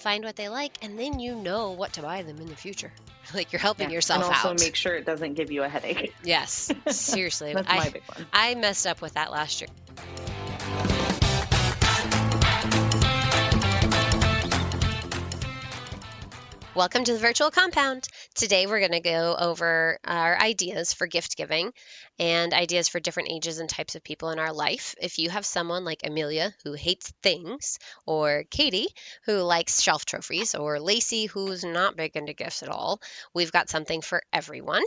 find what they like, and then you know what to buy them in the future. Like you're helping And yourself also out. make sure it doesn't give you a headache. Yes, seriously. That's my big one. I messed up with that last year. Welcome to the Virtual Compound. Today we're going to go over our ideas for gift giving and ideas for different ages and types of people in our life. If you have someone like Amelia who hates things, or Katie who likes shelf trophies, or Lacey who's not big into gifts at all, we've got something for everyone.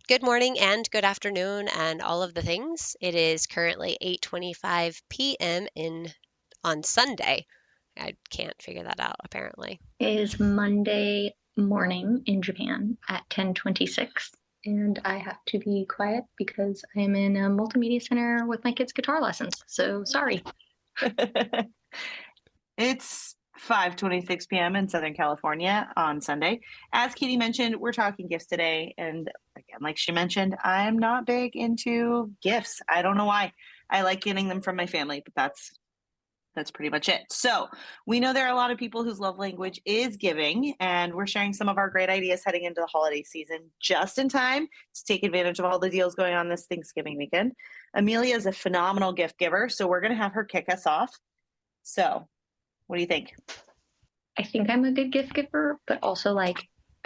Good morning and good afternoon and all of the things. It is currently 8:25 p.m. on Sunday. I can't figure that out, apparently. It is Monday morning in Japan at 10:26, and I have to be quiet because I am in a multimedia center with my kids' guitar lessons. So sorry. It's 5:26 p.m. in Southern California on Sunday. As Katie mentioned, we're talking gifts today. And again, like she mentioned, I'm not big into gifts. I don't know why. I like getting them from my family, but that's pretty much it. So we know there are a lot of people whose love language is giving, and we're sharing some of our great ideas heading into the holiday season just in time to take advantage of all the deals going on this Thanksgiving weekend. Amelia is a phenomenal gift giver, so we're going to have her kick us off. So what do you think? I think I'm a good gift giver, but also I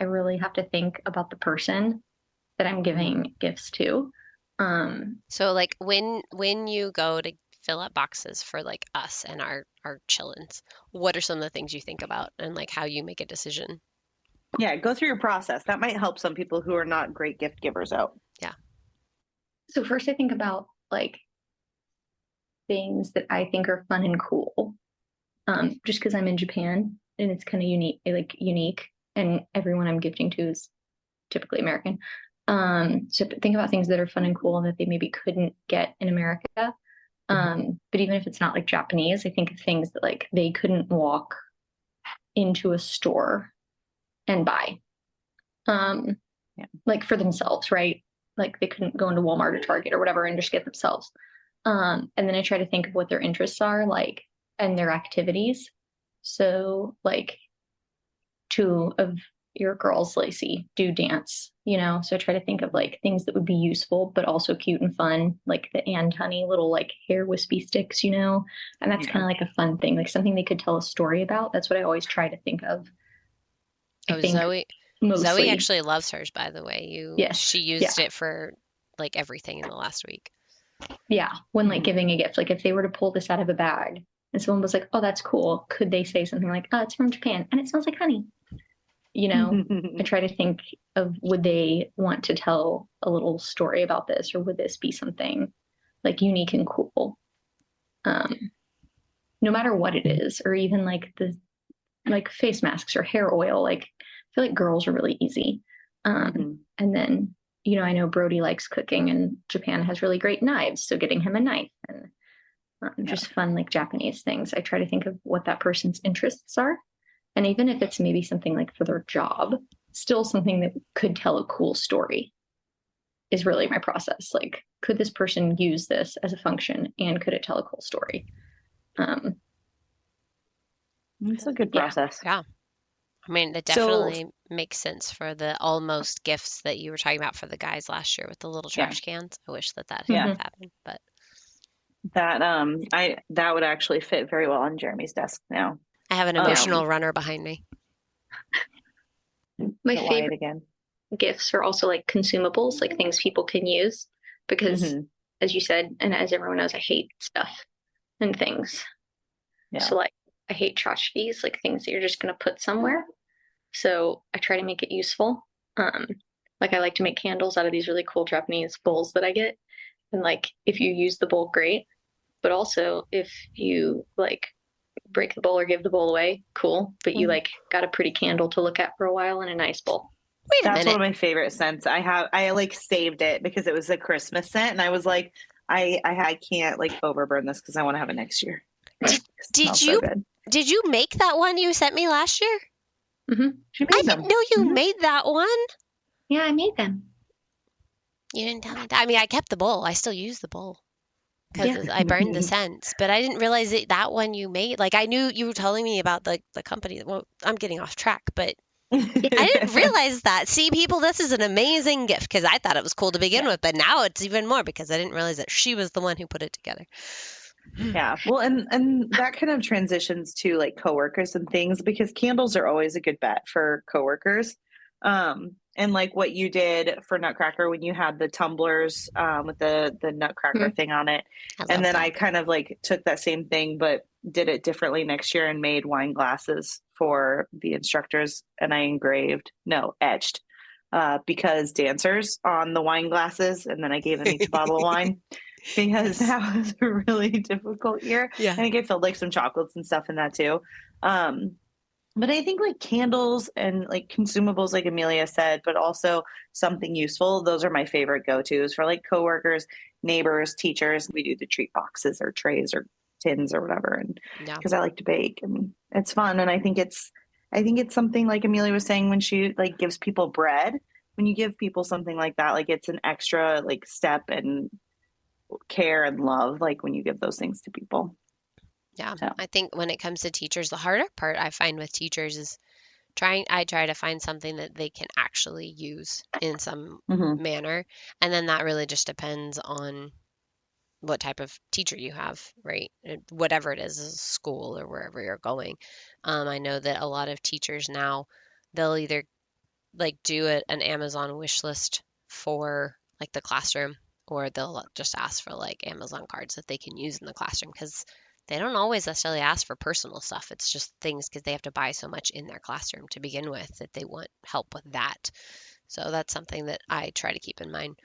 really have to think about the person that I'm giving gifts to. So like when you go to fill up boxes for like us and our chillins, what are some of the things you think about and like how you make a decision? Yeah, go through your process. That might help some people who are not great gift givers out. Yeah. So first I think about things that I think are fun and cool. Just because I'm in Japan and it's kind of unique, and everyone I'm gifting to is typically American. So think about things that are fun and cool that they maybe couldn't get in America. But even if it's not like Japanese, I think of things that they couldn't walk into a store and buy. Like for themselves, right? Like they couldn't go into Walmart or Target or whatever and just get themselves. And then I try to think of what their interests are, and their activities. So two of your girls, Lacey, do dance, so I try to think of things that would be useful but also cute and fun, like the and honey little hair wispy sticks, and that's kind of a fun thing, something they could tell a story about. That's what I always try to think of. Zoe mostly. actually loves hers, by the way. Yes. She used it for everything in the last week. Yeah, when giving a gift, if they were to pull this out of a bag and someone was like, oh, that's cool, could they say something like, oh, it's from Japan and it smells like honey? I try to think of, would they want to tell a little story about this, or would this be something unique and cool? No matter what it is, or even the face masks or hair oil, I feel like girls are really easy. And then, I know Brody likes cooking and Japan has really great knives. So getting him a knife and just fun, Japanese things. I try to think of what that person's interests are. And even if it's maybe something for their job, still something that could tell a cool story is really my process. Could this person use this as a function, and could it tell a cool story? It's a good process. Yeah. I mean, it definitely makes sense for the almost gifts that you were talking about for the guys last year with the little trash cans. I wish that had happened, but that would actually fit very well on Jeremy's desk now. I have an emotional runner behind me. My favorite gifts are also consumables, things people can use, because as you said, and as everyone knows, I hate stuff and things. Yeah. So I hate tchotchkes, things that you're just going to put somewhere. So I try to make it useful. I like to make candles out of these really cool Japanese bowls that I get. And if you use the bowl, great. But also if you break the bowl or give the bowl away, cool. But you got a pretty candle to look at for a while in a nice bowl. That's one of my favorite scents. I saved it because it was a Christmas scent, and I was like, I can't overburn this because I want to have it next year. Did you make that one you sent me last year? Mm-hmm. I didn't know you made that one. Yeah, I made them. You didn't tell me that. I mean, I kept the bowl. I still use the bowl. because I burned the scents, but I didn't realize that one you made. Like I knew you were telling me about the company. Well, I'm getting off track, but I didn't realize that. See, people, this is an amazing gift because I thought it was cool to begin with, but now it's even more because I didn't realize that she was the one who put it together. Yeah. Well, and that kind of transitions to like coworkers and things because candles are always a good bet for coworkers. And like what you did for Nutcracker when you had the tumblers with the Nutcracker thing on it. And then I kind of like took that same thing but did it differently next year and made wine glasses for the instructors and I etched because dancers on the wine glasses and then I gave them each bottle of wine. Because that was a really difficult year. Yeah. I think I filled like some chocolates and stuff in that too. But I think like candles and like consumables, like Amelia said, but also something useful. Those are my favorite go-tos for like coworkers, neighbors, teachers. We do the treat boxes or trays or tins or whatever. And because I like to bake and it's fun. And I think it's something like Amelia was saying when she like gives people bread, when you give people something like that, like it's an extra like step and care and love like when you give those things to people. I think when it comes to teachers, the harder part I find with teachers is I try to find something that they can actually use in some manner, and then that really just depends on what type of teacher you have, right? Whatever it is, school or wherever you're going. I know that a lot of teachers now, they'll either like do an Amazon wish list for like the classroom, or they'll just ask for like Amazon cards that they can use in the classroom because they don't always necessarily ask for personal stuff. It's just things because they have to buy so much in their classroom to begin with that they want help with that. So that's something that I try to keep in mind.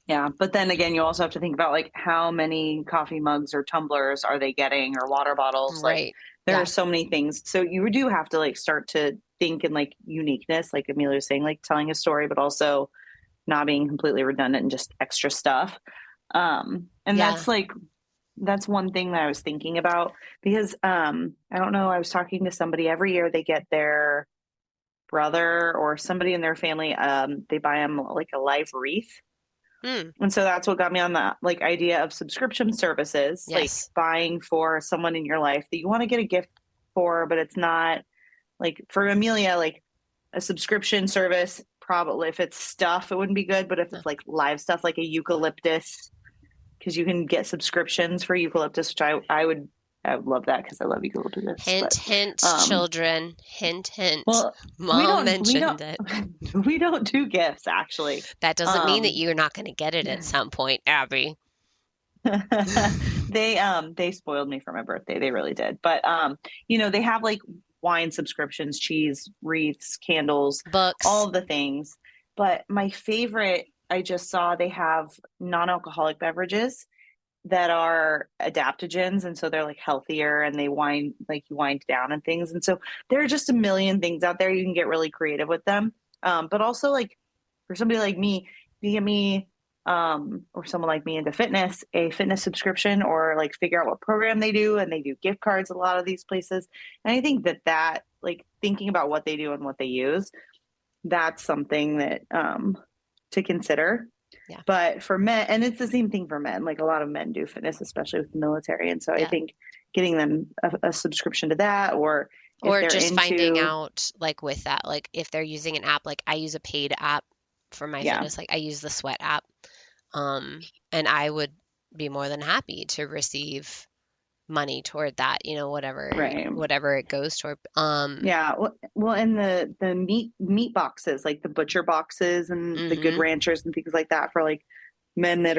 Yeah, but then again, you also have to think about like how many coffee mugs or tumblers are they getting or water bottles. Right. Like there are so many things. So you do have to like start to think in like uniqueness, like Amelia was saying, like telling a story, but also not being completely redundant and just extra stuff. And that's one thing that I was thinking about because I don't know, I was talking to somebody every year they get their brother or somebody in their family, they buy them like a live wreath. And so that's what got me on that like idea of subscription services, like buying for someone in your life that you want to get a gift for, but it's not like for Amelia, like a subscription service. Probably if it's stuff, it wouldn't be good. But if it's like live stuff, like a eucalyptus, because you can get subscriptions for eucalyptus, which I would love that because I love eucalyptus. Hint, children. Hint. Well, Mom mentioned it. We don't do gifts, actually. That doesn't mean that you're not going to get it at some point, Abby. They spoiled me for my birthday. They really did. But they have like wine subscriptions, cheese, wreaths, candles, books, all of the things. But my favorite, I just saw they have non-alcoholic beverages that are adaptogens, and so they're like healthier and they wind down and things. And so there are just a million things out there. You can get really creative with them. But also like for somebody like me, you get me or someone like me into fitness, a fitness subscription, or like figure out what program they do, and they do gift cards a lot of these places. And I think that like thinking about what they do and what they use, that's something that to consider. Yeah. But for men, and it's the same thing for men, like a lot of men do fitness, especially with the military. And so I think getting them a subscription to that, or just finding out like with that, like if they're using an app, like I use a paid app for my fitness, like I use the Sweat app. And I would be more than happy to receive money toward that, whatever it goes toward. Well, and the meat boxes, like the butcher boxes and the Good Ranchers and things like that for like the men that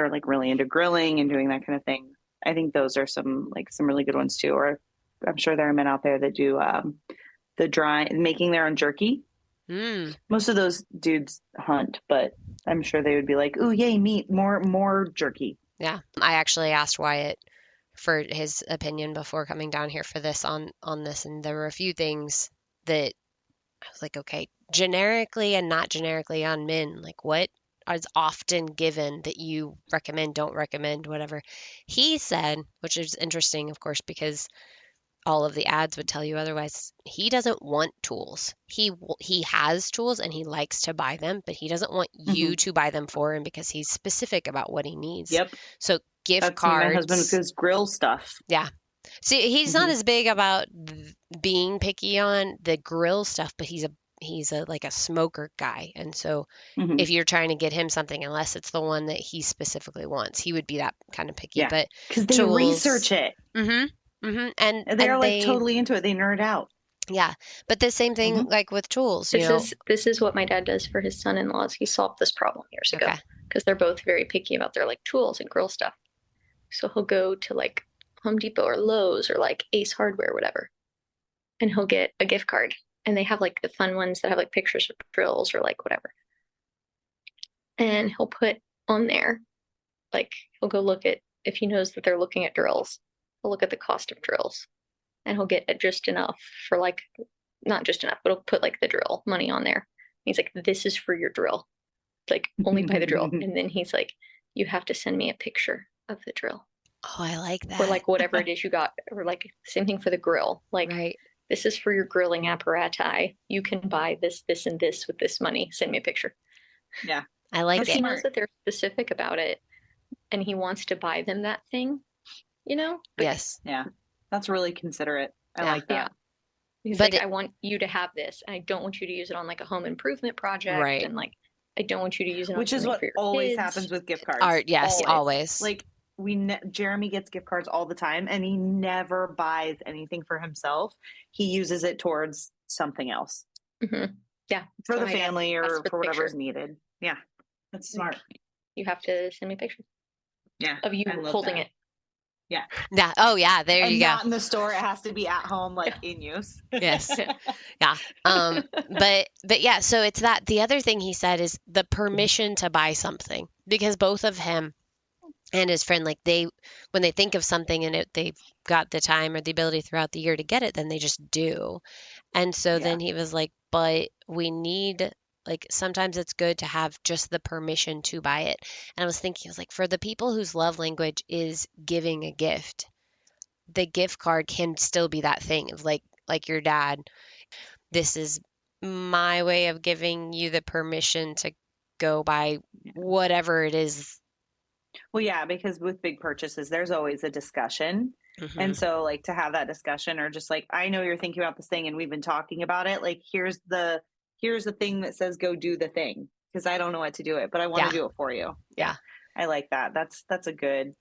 are like really into grilling and doing that kind of thing. I think those are some really good ones too. Or I'm sure there are men out there that do making their own jerky. Most of those dudes hunt, but I'm sure they would be like, "Ooh, yay, meat, more jerky." Yeah, I actually asked Wyatt for his opinion before coming down here for this on this, and there were a few things that I was like, okay, generically and not generically on men, like what is often given that you recommend, don't recommend, whatever. He said, which is interesting, of course, because all of the ads would tell you otherwise, he doesn't want tools. He has tools and he likes to buy them, but he doesn't want you to buy them for him because he's specific about what he needs. Yep. So gift That's me, my husband with cards. his grill stuff. Yeah. See, he's not as big about being picky on the grill stuff, but he's a like a smoker guy. And so if you're trying to get him something, unless it's the one that he specifically wants, he would be that kind of picky. Yeah. But Because they tools, research it. And they're like totally into it. They nerd out. Yeah. But the same thing like with tools, This is what my dad does for his son-in-laws. He solved this problem years ago because they're both very picky about their like tools and grill stuff. So he'll go to like Home Depot or Lowe's or like Ace Hardware or whatever, and he'll get a gift card. And they have like the fun ones that have like pictures of drills or like whatever. And he'll put on there, like he'll go look at, if he knows that they're looking at drills, he'll look at the cost of drills. And he'll get just enough for like, not just enough, but he'll put like the drill money on there. He's like, this is for your drill. Like only buy the drill. And then he's like, you have to send me a picture of the drill. Oh, I like that. Or like whatever it is you got, or like same thing for the grill. Like this is for your grilling apparatus. You can buy this, this, and this with this money. Send me a picture. Yeah. I like it. He knows that they're specific about it and he wants to buy them that thing, Yes. Yeah. That's really considerate. I like that. Yeah. He's like, I want you to have this and I don't want you to use it on like a home improvement project. Right. And like, I don't want you to use it on which is what for your always kids. happens with gift cards. Yes, always. Like Jeremy gets gift cards all the time and he never buys anything for himself. He uses it towards something else. Yeah. For the family or for whatever is needed. Yeah. That's smart. You have to send me pictures. Yeah. Of you holding it. Yeah. Yeah. Oh yeah. There you go. Not in the store. It has to be at home, like in use. Yes. Yeah. But yeah, so it's that. The other thing he said is the permission to buy something, because both of him and his friend, like when they think of something and they've got the time or the ability throughout the year to get it, then they just do. And so then he was like, but we need, like, sometimes it's good to have just the permission to buy it. And I was thinking, I was like, for the people whose love language is giving a gift, the gift card can still be that thing of like your dad, this is my way of giving you the permission to go buy whatever it is. Well, yeah, because with big purchases, there's always a discussion. And so like to have that discussion, or just like, I know you're thinking about this thing and we've been talking about it. Like, here's the thing that says, go do the thing. Cause I don't know what to do it, but I want to do it for you. Yeah. I like that. That's a good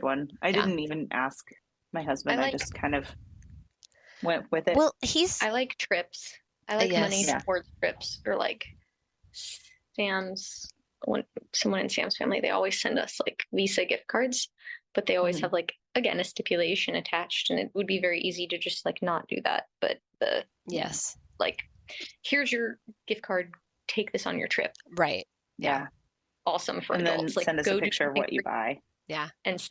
one. I didn't even ask my husband. I just kind of went with it. Well, I like trips. I like money towards trips, or like someone in Sam's family, they always send us like Visa gift cards, but they always have like, again, a stipulation attached, and it would be very easy to just like not do that. But like, here's your gift card, take this on your trip. Right. Yeah. Awesome for and adults. Then like, send us a picture of what you buy. Yeah. And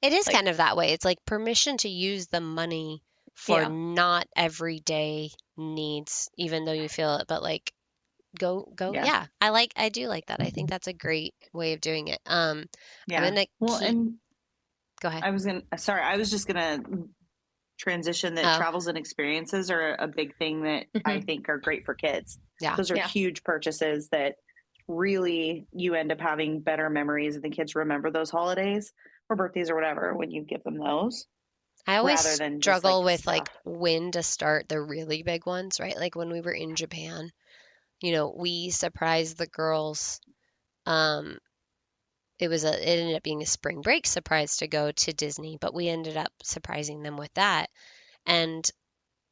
it is like, kind of that way. It's like permission to use the money for not everyday needs, even though you feel it, but like go. Yeah. I do like that. I think that's a great way of doing it. And go ahead. I was just gonna transition that travels and experiences are a big thing that I think are great for kids. Yeah. Those are huge purchases that really you end up having better memories, and the kids remember those holidays or birthdays or whatever when you give them those. I always struggle with like when to start the really big ones, right? Like when we were in Japan, we surprised the girls. It ended up being a spring break surprise to go to Disney, but we ended up surprising them with that. And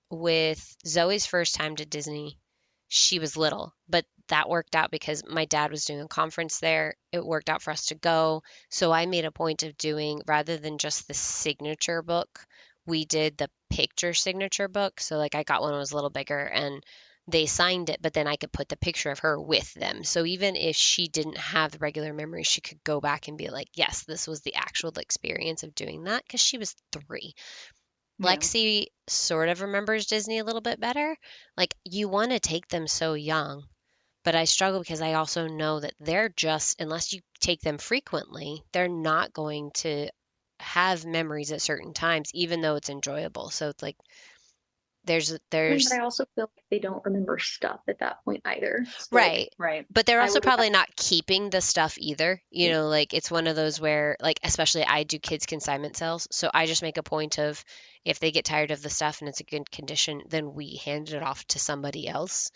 with Zoe's first time to Disney, she was little, but that worked out because my dad was doing a conference there. It worked out for us to go. So I made a point of doing, rather than just the signature book, we did the picture signature book. So like I got one that was a little bigger and they signed it, but then I could put the picture of her with them. So even if she didn't have the regular memory, she could go back and be like, yes, this was the actual experience of doing that, because she was 3. Lexi sort of remembers Disney a little bit better. Like, you want to take them so young, but I struggle because I also know that they're just, unless you take them frequently, they're not going to have memories at certain times, even though it's enjoyable. So it's like there's But I also feel like they don't remember stuff at that point either. So right. Right. But they're I also would probably not keeping the stuff either. You Yeah. know, like it's one of those where, like, especially I do kids consignment sales. So I just make a point of if they get tired of the stuff and it's a good condition, then we hand it off to somebody else.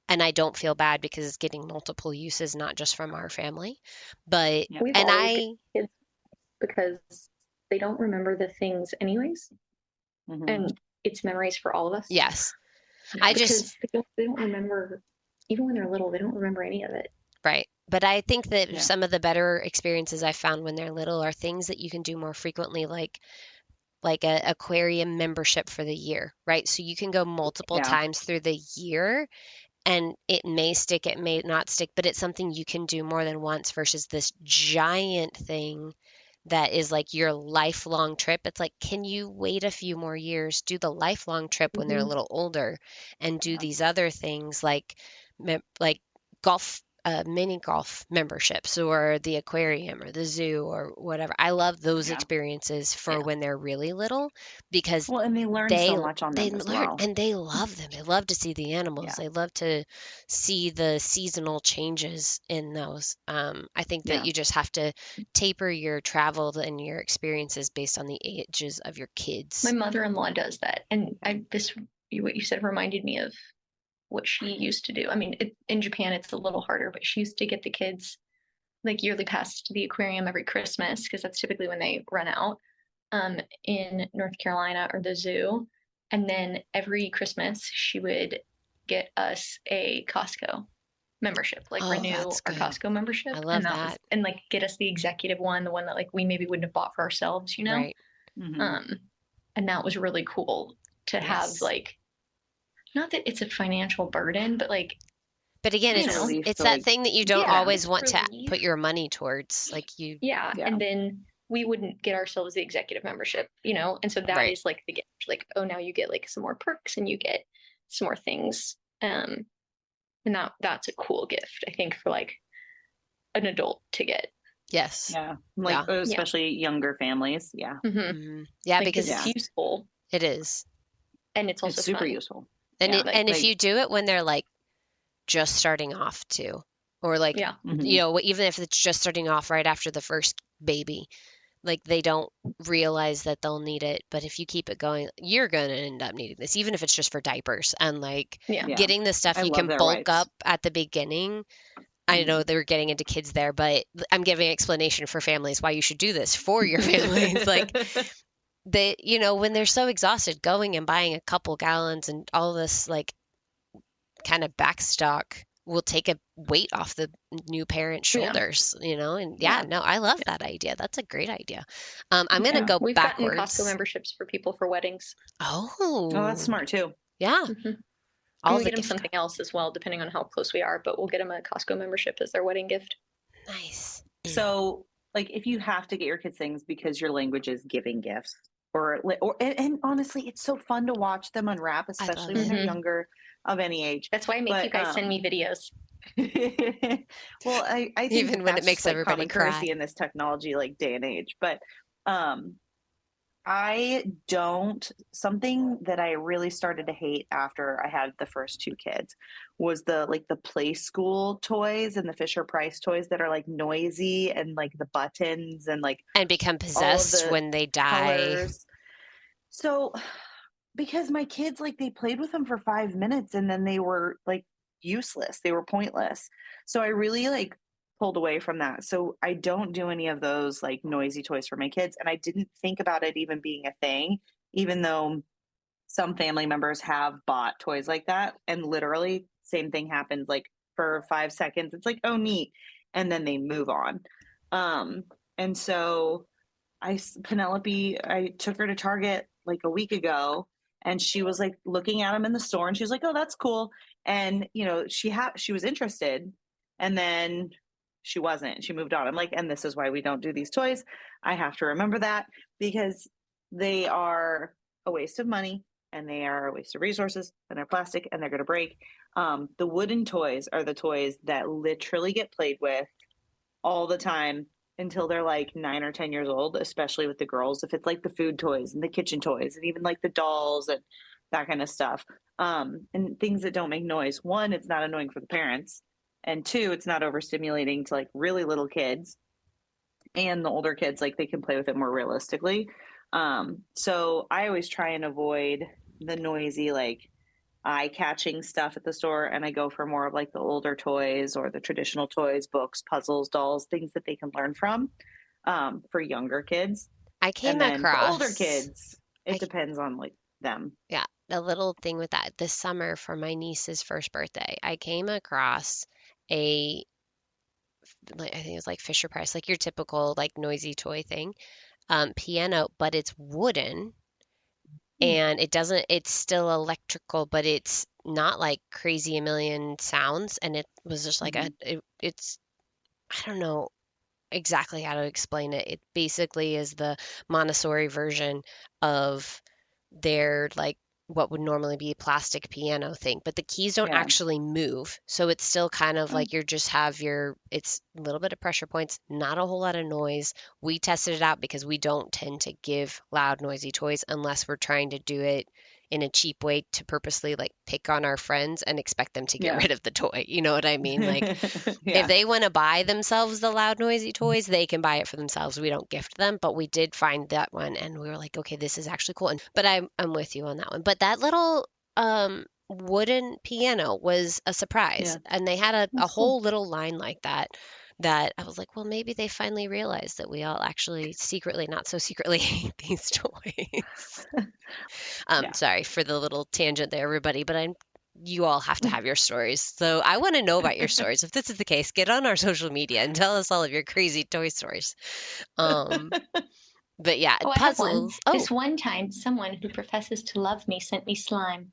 And I don't feel bad because it's getting multiple uses, not just from our family. But, Yep. we've and always given kids because they don't remember the things anyways. Mhm. And it's memories for all of us. yes, I just, because they don't remember, even when they're little, they don't remember any of it. right. But I think that Yeah. some of the better experiences I found when they're little are things that you can do more frequently, like a aquarium membership for the year, right? So you can go multiple Yeah. times through the year and it may stick, it may not stick, but it's something you can do more than once versus this giant thing that is like your lifelong trip. It's like, can you wait a few more years, do the lifelong trip when they're a little older, and do Yeah. these other things like golf, mini golf memberships or the aquarium or the zoo or whatever. I love those Yeah. experiences for Yeah. when they're really little because Well, and they learn they so much on they them as learn well. and they love them. They love to see the animals. Yeah. They love to see the seasonal changes in those. I think that Yeah. you just have to taper your travel and your experiences based on the ages of your kids. My mother-in-law does that, and what you said reminded me of what she used to do. I mean, in Japan it's a little harder, but she used to get the kids like yearly passes to the aquarium every Christmas because that's typically when they run out. In North Carolina or the zoo, and then every Christmas she would get us a Costco membership, like Oh, renew that's our good. Costco membership. I love and that. and like get us the executive one, the one that like we maybe wouldn't have bought for ourselves, you know? Right. Mhm. And that was really cool to have Yes. like, not that it's a financial burden, but like, But again, It's you a know, relief it's to, that like, thing that you don't yeah, always it's want to relief. put your money towards. Like you, Yeah. Yeah. And then we wouldn't get ourselves the executive membership, you know? And so that Right. is like the gift. Like, oh, now you get like some more perks and you get some more things. And that's a cool gift, I think, for like an adult to get. yes. Yeah. Like Yeah. especially younger families. Yeah. Yeah, Like, because it's useful it is. and it's also It's super fun. useful. And Yeah. and if Like, you do it when they're like just starting off too, or like, Yeah. you know, even if it's just starting off right after the first baby, like they don't realize that they'll need it. But if you keep it going, you're going to end up needing this, even if it's just for diapers and like Yeah. Yeah. getting the stuff I you love can their bulk wipes. up at the beginning. I know they're getting into kids there, but I'm giving explanation for families why you should do this for your families. Like they, you know, when they're so exhausted going and buying a couple gallons and all this like kind of backstock will take a weight off the new parent's shoulders, you know? And yeah, no, I love that idea. That's a great idea. I'm going to go We've gotten backwards. Costco memberships for people for weddings. Oh, that's Oh, smart too. yeah. And All we the get them gift something else as well, depending on how close we are, but we'll get them a Costco membership as their wedding gift. nice. So, like, if you have to get your kids things because your language is giving gifts, and honestly, it's so fun to watch them unwrap, especially when they're younger, of any age. That's why I make you guys send me videos. Well, I think Even when it that's makes just, like, everybody common courtesy cry. in this technology like day and age. But I don't, something that I really started to hate after I had the first two kids was the play school toys and the Fisher Price toys that are like noisy and like the buttons and like And become all of possessed the when they die. colors. So, because my kids, like, they played with them for 5 minutes and then they were like useless, they were pointless. So I really like pulled away from that. So I don't do any of those like noisy toys for my kids. And I didn't think about it even being a thing, even though some family members have bought toys like that. And literally, same thing happened like for 5 seconds. It's like, oh, neat. And then they move on. And so Penelope, I took her to Target like a week ago and she was like looking at them in the store and she was like, oh, that's cool. And, you know, she was interested and then she wasn't. She moved on. I'm like, and this is why we don't do these toys. I have to remember that because they are a waste of money and they are a waste of resources and they're plastic and they're going to break. The wooden toys are the toys that literally get played with all the time until they're like 9 or 10 years old, especially with the girls, if it's like the food toys and the kitchen toys and even like the dolls and that kind of stuff. And things that don't make noise. One, it's not annoying for the parents. And two, it's not overstimulating to like really little kids, and the older kids, like they can play with it more realistically. So I always try and avoid the noisy, like eye-catching stuff at the store, and I go for more of like the older toys or the traditional toys, books, puzzles, dolls, things that they can learn from, for younger kids. I came And then for across older kids, it depends on like them. Yeah, a little thing with that. This summer for my niece's first birthday, I came across a like I think it was like Fisher Price, like your typical like noisy toy thing, piano, but it's wooden and it's still electrical, but it's not like crazy a million sounds. And it was just like it's, I don't know exactly how to explain it. It basically is the Montessori version of their like what would normally be a plastic piano thing, but the keys don't Yeah. actually move. So it's still kind of like it's a little bit of pressure points, not a whole lot of noise. We tested it out because we don't tend to give loud, noisy toys unless we're trying to do it in a cheap way to purposely like pick on our friends and expect them to get rid of the toy. You know what I mean? Like if they want to buy themselves the loud, noisy toys, they can buy it for themselves. We don't gift them, but we did find that one and we were like, okay, this is actually cool. But I'm with you on that one. But that little wooden piano was a surprise. And they had a whole little line like that I was like, well, maybe they finally realized that we all actually secretly, not so secretly, hate these toys. Sorry for the little tangent there, everybody, but you all have to have your stories. So I want to know about your stories. If this is the case, get on our social media and tell us all of your crazy toy stories. But yeah, puzzles. This one time, someone who professes to love me sent me slime.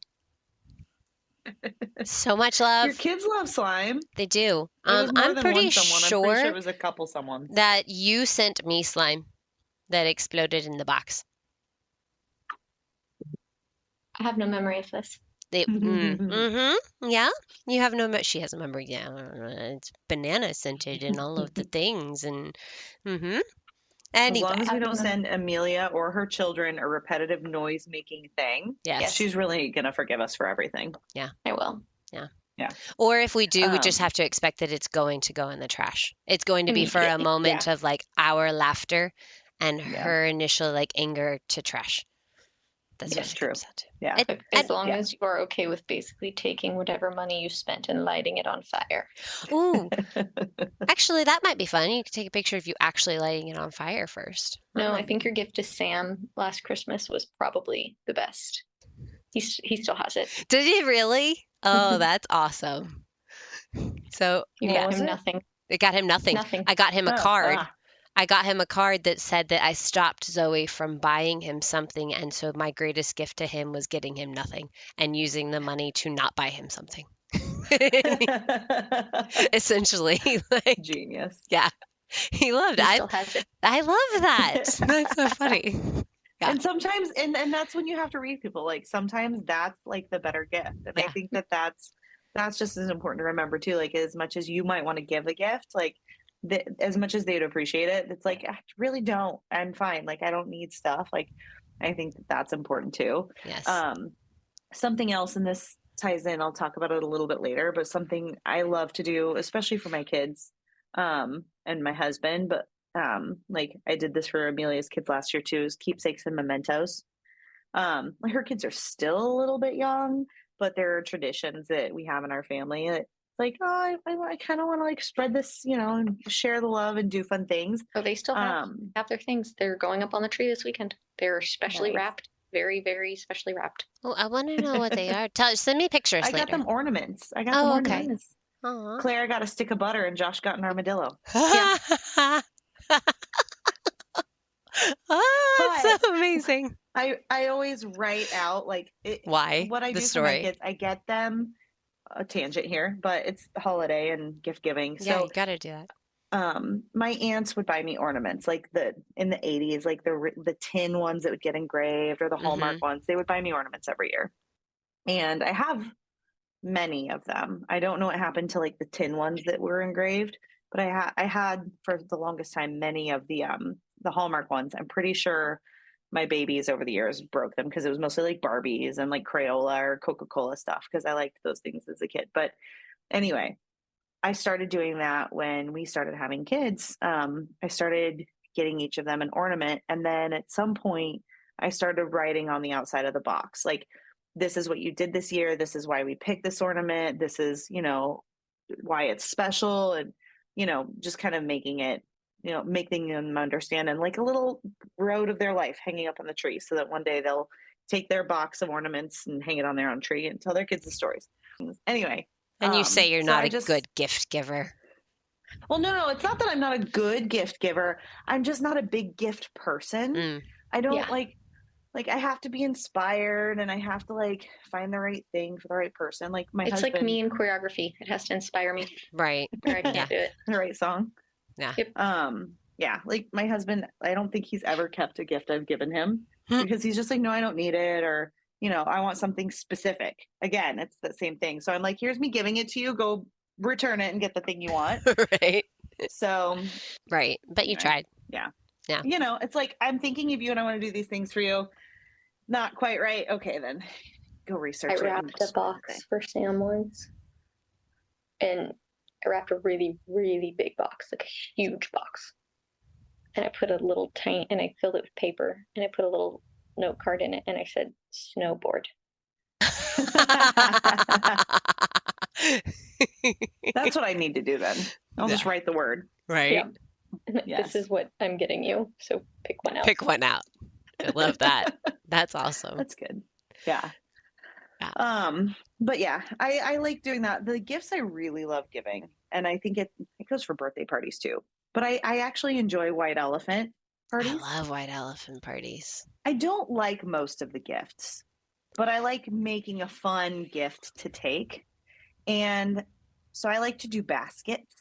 So much love. Your kids love slime. They do. I'm pretty sure it was a couple someone that you sent me slime that exploded in the box. I have no memory of this. Yeah, you have no. She has a memory. Yeah, it's banana scented and all of the things, and As long as we don't send Amelia or her children a repetitive noise-making thing, she's really gonna forgive us for everything. Yeah, I will. Yeah. Or if we do, we just have to expect that it's going to go in the trash. It's going to be for a moment of like our laughter and her initial like anger to trash. That's true. Yeah. As long as you are okay with basically taking whatever money you spent and lighting it on fire. Ooh. Actually, that might be fun. You could take a picture of you actually lighting it on fire first. No, I think your gift to Sam last Christmas was probably the best. He still has it. Did he really? Oh, that's awesome. So you got him nothing. It got him nothing. I got him a card. I got him a card that said that I stopped Zoe from buying him something, and so my greatest gift to him was getting him nothing and using the money to not buy him something. Essentially, like genius. Yeah, he loved it. He still has it. I love that. That's so funny. Yeah. And sometimes, and that's when you have to read people. Like sometimes that's like the better gift, and I think that's just as important to remember too. Like as much as you might want to give a gift, like. As much as they'd appreciate it, it's like I really don't. I'm fine. Like I don't need stuff. Like I think that's important too. Yes. Something else, and this ties in. I'll talk about it a little bit later. But something I love to do, especially for my kids, and my husband. But like I did this for Amelia's kids last year too. Is keepsakes and mementos. Like her kids are still a little bit young, but there are traditions that we have in our family that. Like, oh, I kind of want to like spread this, and share the love and do fun things. Oh, they still have their things. They're going up on the tree this weekend. They're specially wrapped, very, very specially wrapped. Oh, I want to know what they are. Send me pictures later. I got them ornaments. Ornaments. Aww. Claire got a stick of butter and Josh got an armadillo. Oh, that's so amazing. I always write out like why what I do for my kids. I get them. A tangent here, but it's the holiday and gift giving. Yeah, so you gotta do that. My aunts would buy me ornaments like in the 80s, like the tin ones that would get engraved or the Hallmark ones. They would buy me ornaments every year, and I have many of them. I don't know what happened to like the tin ones that were engraved, but I had for the longest time many of the Hallmark ones. I'm pretty sure my babies over the years broke them because it was mostly like Barbies and like Crayola or Coca-Cola stuff because I liked those things as a kid. But anyway, I started doing that when we started having kids. I started getting each of them an ornament, and then at some point I started writing on the outside of the box, like, this is what you did this year, this is why we picked this ornament, this is, why it's special, and just kind of making it, making them understand, and like a little road of their life hanging up on the tree so that one day they'll take their box of ornaments and hang it on their own tree and tell their kids the stories. Anyway. And you say you're so not I a good gift giver. Well, no, it's not that I'm not a good gift giver. I'm just not a big gift person. I don't like I have to be inspired, and I have to like find the right thing for the right person. Like my husband. It's like me in choreography. It has to inspire me. Right. Or I can't do it. The right song. Yeah. Yep. Yeah. Like my husband, I don't think he's ever kept a gift I've given him because he's just like, no, I don't need it. Or, I want something specific. Again, it's the same thing. So I'm like, here's me giving it to you. Go return it and get the thing you want. Right. So. Right. But you tried. Yeah. Yeah. It's like, I'm thinking of you and I want to do these things for you. Not quite right. Okay, then go research it. I wrapped a box for Sam once. And I wrapped a really, really big box, like a huge box. And I put a little and I filled it with paper. And I put a little note card in it. And I said, snowboard. That's what I need to do then. I'll just write the word. Right. Yeah. Yes. This is what I'm getting you. So pick one out. Pick one out. I love that. That's awesome. That's good. Yeah. But yeah, I like doing that. The gifts I really love giving, and I think it goes for birthday parties too. But I actually enjoy white elephant parties. I love white elephant parties. I don't like most of the gifts, but I like making a fun gift to take. And so I like to do baskets.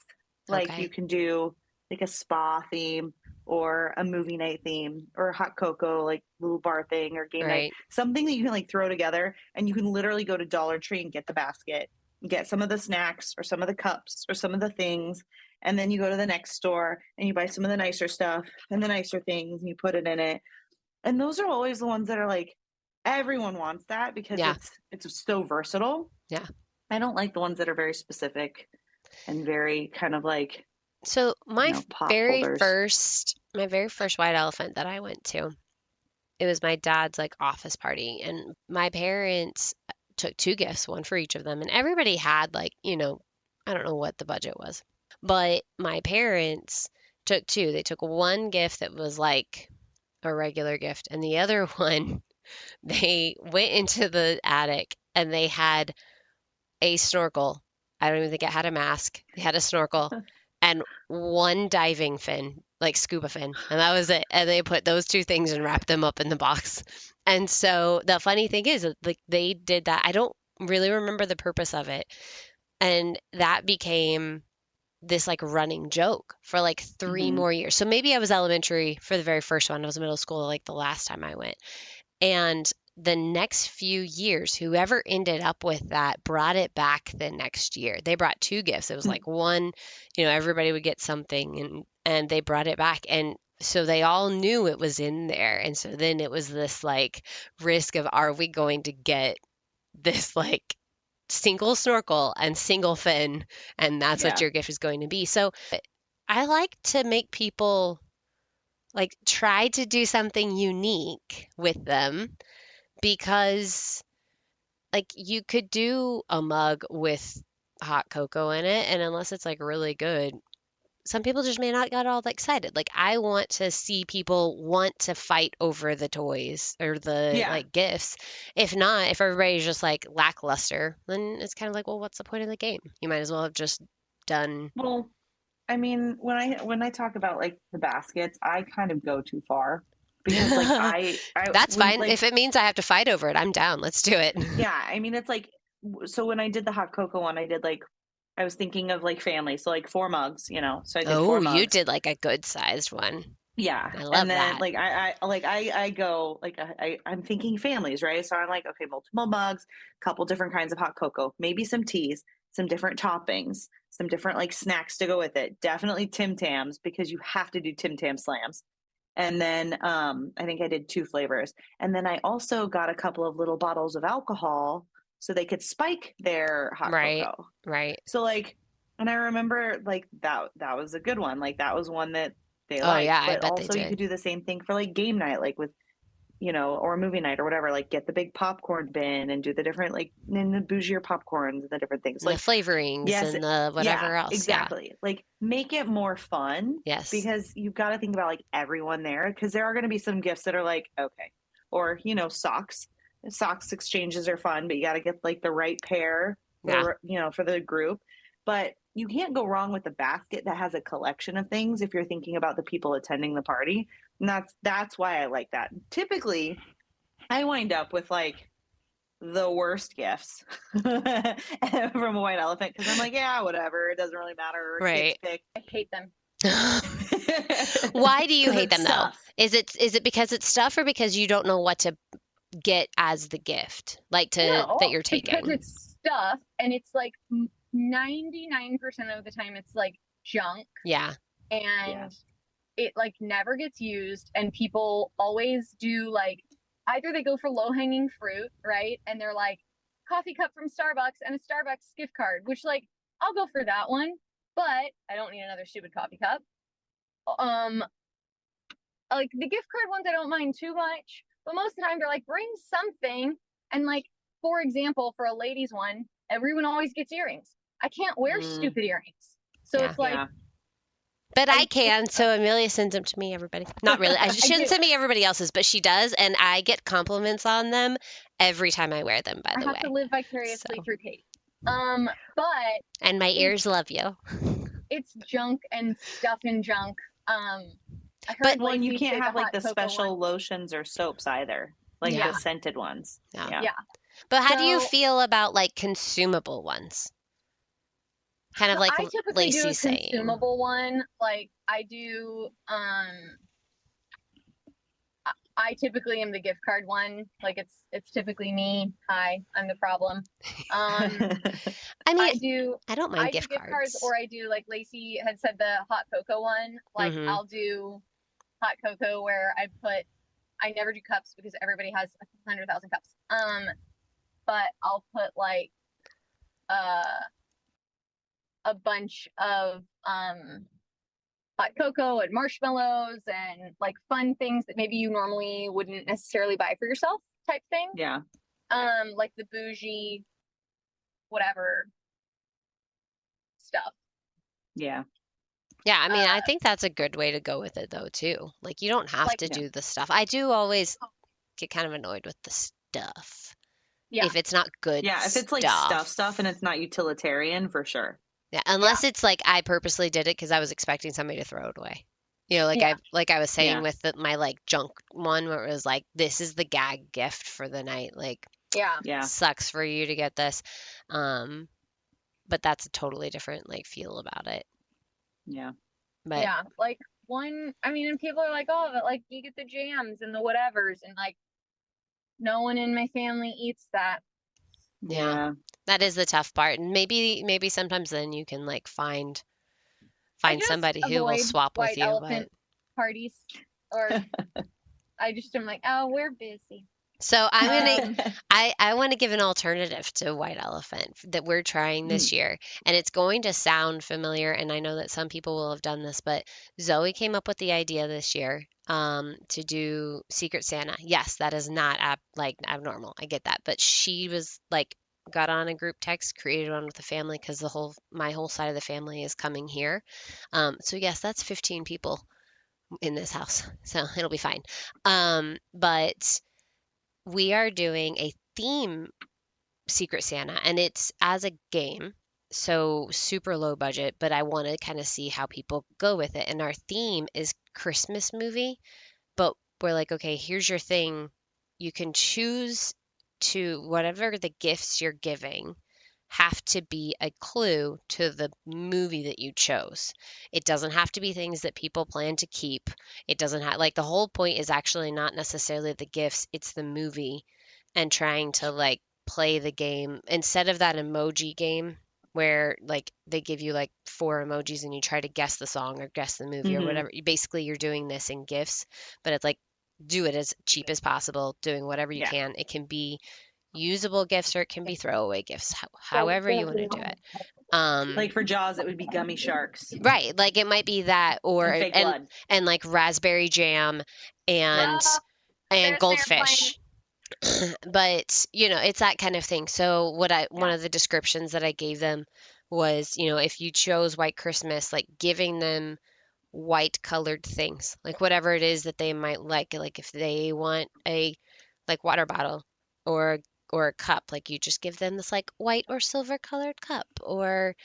Like you can do like a spa theme or a movie night theme or a hot cocoa, like little bar thing or game night, something that you can like throw together, and you can literally go to Dollar Tree and get the basket, get some of the snacks or some of the cups or some of the things. And then you go to the next store and you buy some of the nicer stuff and the nicer things and you put it in it. And those are always the ones that are like, everyone wants that because it's so versatile. Yeah. I don't like the ones that are very specific and very kind of like, so my very first white elephant that I went to, it was my dad's like office party, and my parents took 2 gifts, one for each of them, and everybody had like, I don't know what the budget was, but my parents took 2. They took one gift that was like a regular gift, and the other one, they went into the attic and they had a snorkel. I don't even think it had a mask. They had a snorkel and one diving fin, like scuba fin, and that was it. And they put those 2 things and wrapped them up in the box. And so the funny thing is, like, they did that. I don't really remember the purpose of it, and that became this like running joke for like 3 more years. So maybe I was elementary for the very first one. I was middle school like the last time I went, and the next few years, whoever ended up with that brought it back the next year. They brought 2 gifts. It was like one, everybody would get something, and they brought it back. And so they all knew it was in there. And so then it was this like risk of, are we going to get this like single snorkel and single fin? And that's what your gift is going to be. So I like to make people like try to do something unique with them. Because like you could do a mug with hot cocoa in it, and unless it's like really good, some people just may not get all excited. Like I want to see people want to fight over the toys or the like gifts. If not, if everybody's just like lackluster, then it's kind of like, well, what's the point of the game? You might as well have just done. Well, I mean, when I talk about like the baskets, I kind of go too far. Because like I that's fine. Like, if it means I have to fight over it, I'm down. Let's do it. Yeah, I mean, it's like, so when I did the hot cocoa one, I was thinking of like family, so like 4 mugs, So I did 4 mugs. You did like a good sized one. Yeah, I love that. Like I go like I'm thinking families, right? So I'm like, okay, multiple mugs, couple different kinds of hot cocoa, maybe some teas, some different toppings, some different like snacks to go with it. Definitely Tim Tams, because you have to do Tim Tam slams. And then I think I did 2 flavors. And then I also got a couple of little bottles of alcohol so they could spike their hot Right. cocoa. Right. So like, and I remember like that was a good one. Like that was one that they Oh liked. yeah, I But bet they also you did. could do the same thing for like game night, like with, you know, or a movie night or whatever. Like get the big popcorn bin and do the different like in the bougier popcorns and the different things. And the Like flavorings yes, and the whatever yeah, else. exactly. Like make it more fun. Yes. Because you've got to think about like everyone there, because there are going to be some gifts that are like, okay, or you know, socks exchanges are fun, but you got to get like the right pair for, you know, for the group. But you can't go wrong with a basket that has a collection of things if you're thinking about the people attending the party. And that's why I like that. Typically I wind up with like the worst gifts from a white elephant, because I'm like, yeah, whatever, it doesn't really matter. Right. I hate them. Why do you 'Cause hate it's them stuff. though? Is it because it's stuff, or because you don't know what to get as the gift, like No, that you're because taking? it's stuff, and it's like 99% of the time it's like junk, Yeah. and it like never gets used, and people always do like either they go for low hanging fruit, right? And they're like coffee cup from Starbucks and a Starbucks gift card, which like I'll go for that one, but I don't need another stupid coffee cup. Like the gift card ones I don't mind too much, but most of the time they're like bring something, and like for example, for a ladies one, everyone always gets earrings. I can't wear stupid earrings. So Yeah. it's like But I can, so Amelia sends them to me, everybody. Not really. She doesn't send me everybody else's, but she does, and I get compliments on them every time I wear them, by the way. I have to live vicariously through Katie. But and my ears love you. It's junk and stuff and junk. But when you can't have like the special lotions or soaps either, like Yeah. the scented ones. Yeah. Yeah. But how do you feel about like consumable ones? Kind of like I typically do a Lacey's saying. consumable one. Like I do. I typically am the gift card one. Like it's typically me. Hi, I'm the problem. I mean, I don't mind I gift do gift cards. or I do like Lacey had said the hot cocoa one. Like I'll do hot cocoa where I never do cups because everybody has 100,000 cups. But I'll put like a bunch of hot cocoa and marshmallows and like fun things that maybe you normally wouldn't necessarily buy for yourself type thing. Yeah. Like the bougie whatever stuff. Yeah. Yeah, I mean, I think that's a good way to go with it though too. Like you don't have to do the stuff. I do always get kind of annoyed with the stuff. Yeah. If it's not good if it's like stuff and it's not utilitarian, for sure. Yeah, unless it's like I purposely did it because I was expecting somebody to throw it away. You know, like I was saying with my like junk one where it was like, this is the gag gift for the night. Like, sucks for you to get this. But that's a totally different like feel about it. Yeah. But like one, I mean, and people are like, oh, but like you get the jams and the whatevers, and like no one in my family eats that. Yeah. That is the tough part. And maybe sometimes then you can like find somebody who will swap with you. But parties, or I just am like, oh, we're busy. So I'm gonna I want to give an alternative to white elephant that we're trying this year, and it's going to sound familiar, and I know that some people will have done this, but Zoe came up with the idea this year to do Secret Santa. Yes, that is not abnormal. I get that, but she was like got on a group text, created one with the family because my whole side of the family is coming here. So yes, that's 15 people in this house, so it'll be fine. But we are doing a theme Secret Santa, and it's as a game, so super low budget, but I want to kind of see how people go with it. And our theme is Christmas movie, but we're like, okay, here's your thing. You can choose to whatever the gifts you're giving have to be a clue to the movie that you chose. It doesn't have to be things that people plan to keep. It doesn't have like the whole point is actually not necessarily the gifts, it's the movie and trying to like play the game instead of that emoji game where like they give you like 4 emojis and you try to guess the song or guess the movie or whatever. Basically, you're doing this in GIFs, but it's like do it as cheap as possible, doing whatever you can. It can be usable GIFs or it can be throwaway GIFs, however you want to do it. Like for Jaws, it would be gummy sharks. Right. Like it might be that or and fake blood. And like raspberry jam and goldfish. But, it's that kind of thing. So one of the descriptions that I gave them was, if you chose White Christmas, like giving them white colored things, like whatever it is that they might like if they want a like water bottle or a cup, like you just give them this like white or silver colored cup, or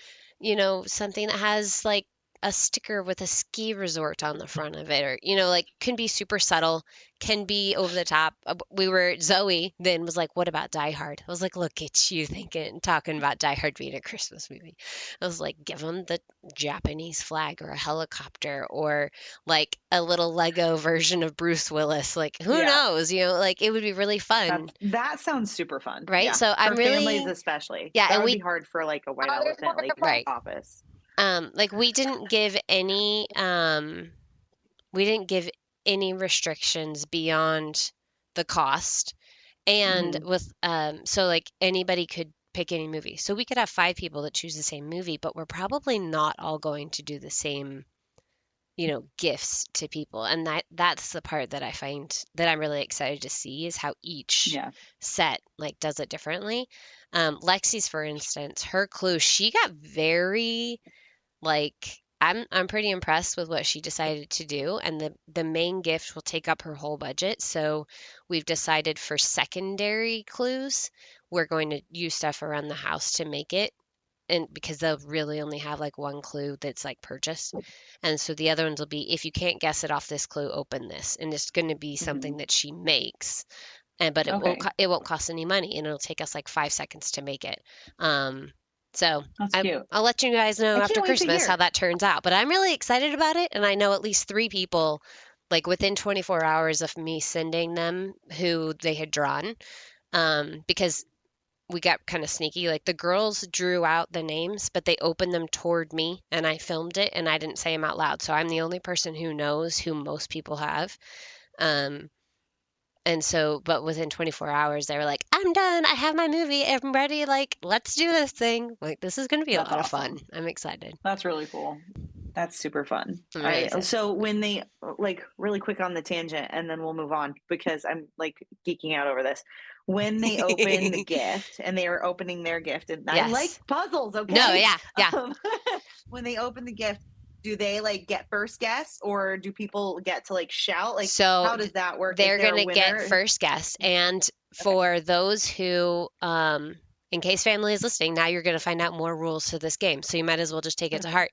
something that has like a sticker with a ski resort on the front of it, or like can be super subtle, can be over the top. Zoe then was like, what about Die Hard? I was like, look at you talking about Die Hard being a Christmas movie. I was like, give them the Japanese flag or a helicopter or like a little Lego version of Bruce Willis. Like who knows, like it would be really fun. That sounds super fun, right? So I'm for really families especially. Yeah, that and would be hard for like a white elephant like right. office. Like we didn't give any restrictions beyond the cost, and with so like anybody could pick any movie. So we could have 5 people that choose the same movie, but we're probably not all going to do the same gifts to people. And that's the part that I find that I'm really excited to see, is how each set like does it differently. Lexi's, for instance, her clue, she got very like, I'm pretty impressed with what she decided to do, and the main gift will take up her whole budget. So we've decided for secondary clues, we're going to use stuff around the house to make it, and because they'll really only have like one clue that's like purchased, and so the other ones will be, if you can't guess it off this clue, open this, and it's going to be something that she makes, but it won't cost any money, and it'll take us like 5 seconds to make it. So I'll let you guys know after Christmas how that turns out. But I'm really excited about it. And I know at least 3 people, like within 24 hours of me sending them, who they had drawn, because we got kind of sneaky. Like the girls drew out the names, but they opened them toward me and I filmed it and I didn't say them out loud. So I'm the only person who knows who most people have. And so, but within 24 hours, they were like, I'm done. I have my movie. I'm ready. Like, let's do this thing. Like, this is going to be a lot of fun. I'm excited. That's really cool. That's super fun. Really so when they, like, really quick on the tangent, and then we'll move on because I'm like geeking out over this. When they open the gift and they are opening their gift, and I like puzzles. Okay. No, yeah. When they open the gift, do they like get first guess, or do people get to like shout? Like, so how does that work? They're going to get first guess. And for those who, in case family is listening, now you're going to find out more rules to this game. So you might as well just take it to heart.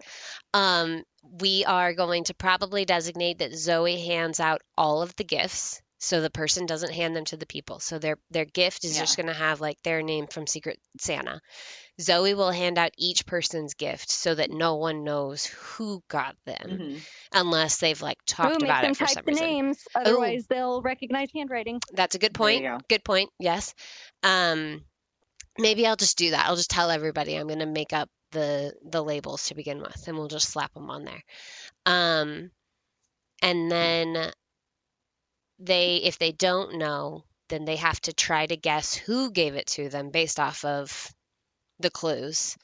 We are going to probably designate that Zoe hands out all of the gifts, so the person doesn't hand them to the people. So their gift is just going to have like their name from Secret Santa. Zoe will hand out each person's gift so that no one knows who got them, unless they've like talked about it for some reason. Names, otherwise they'll recognize handwriting. That's a good point. Good point. Yes. Maybe I'll just do that. I'll just tell everybody I'm going to make up the labels to begin with, and we'll just slap them on there. And then if they don't know, then they have to try to guess who gave it to them based off of the clues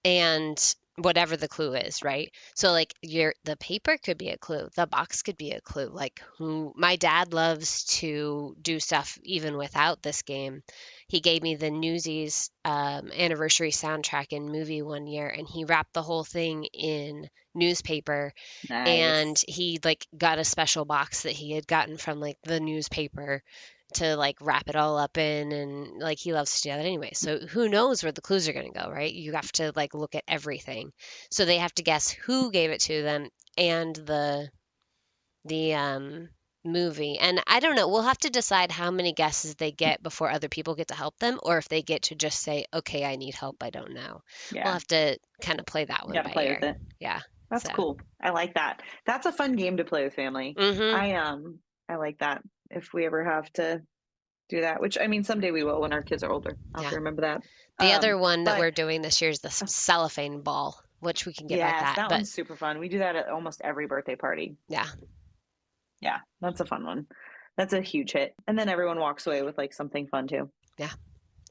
and whatever the clue is, right? So like the paper could be a clue, the box could be a clue. Like my dad loves to do stuff even without this game. He gave me the Newsies anniversary soundtrack and movie one year, and he wrapped the whole thing in newspaper. Nice. And he like got a special box that he had gotten from like the newspaper to like wrap it all up in, and like he loves to do that anyway. So who knows where the clues are going to go, right? You have to like look at everything. So they have to guess who gave it to them and the movie. And I don't know, we'll have to decide how many guesses they get before other people get to help them, or if they get to just say, okay, I need help, I don't know. Yeah. We'll have to kind of play that one by ear. With it. Yeah. That's cool. I like that. That's a fun game to play with family. I like that. If we ever have to do that, which I mean, someday we will when our kids are older. I'll have to remember that. The other one that but we're doing this year is the cellophane ball, which we can get back yes, that. that one's super fun. We do that at almost every birthday party. Yeah. Yeah, that's a fun one. That's a huge hit. And then everyone walks away with like something fun too. Yeah,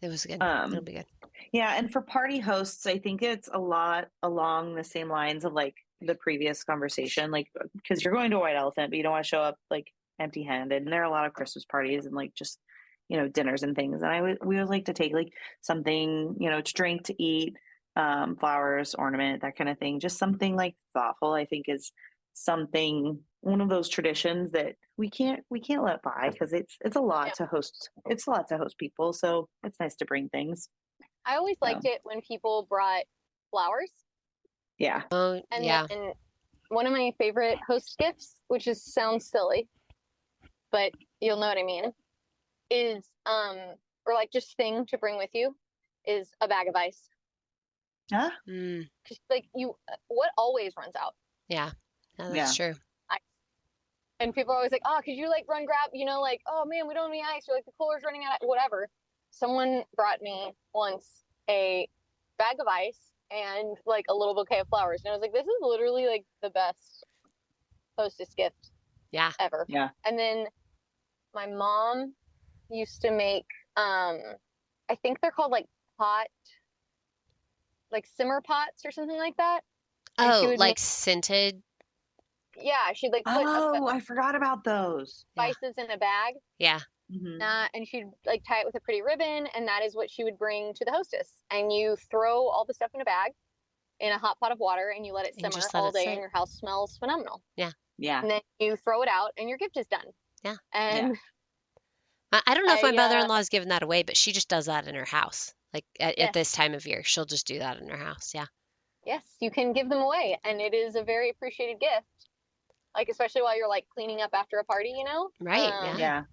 it was good. It'll be good. Yeah, and for party hosts, I think it's a lot along the same lines of like the previous conversation, like because you're going to a white elephant, but you don't want to show up like empty-handed. And there are a lot of Christmas parties and like just dinners and things. And we always like to take like something to drink, to eat, flowers, ornament, that kind of thing. Just something like thoughtful. I think is something, one of those traditions that we can't let by, because it's a lot to host. It's a lot to host people, so it's nice to bring things. I always liked it when people brought flowers. Yeah. Oh, and yeah. then one of my favorite host gifts, which sounds silly, but you'll know what I mean, is or like just thing to bring with you is a bag of ice. Huh? Because like what always runs out? Yeah. No, that's true. Ice. And people are always like, oh, could you like run grab, like, oh man, we don't have any ice, or like the cooler's running out, whatever. Someone brought me once a bag of ice and like a little bouquet of flowers, and I was like, this is literally like the best hostess gift ever. Yeah. And then my mom used to make I think they're called like simmer pots or something like that. And oh, like scented. Yeah, she'd like put I forgot about those spices in a bag. Yeah. Mm-hmm. And she'd like tie it with a pretty ribbon, and that is what she would bring to the hostess. And you throw all the stuff in a bag in a hot pot of water, and you let it simmer all day, and your house smells phenomenal. Yeah. Yeah. And then you throw it out, and your gift is done. Yeah. And I don't know if my mother-in-law has given that away, but she just does that in her house. Like at this time of year, she'll just do that in her house. Yeah. Yes, you can give them away, and it is a very appreciated gift. Like especially while you're like cleaning up after a party, Right. Yeah.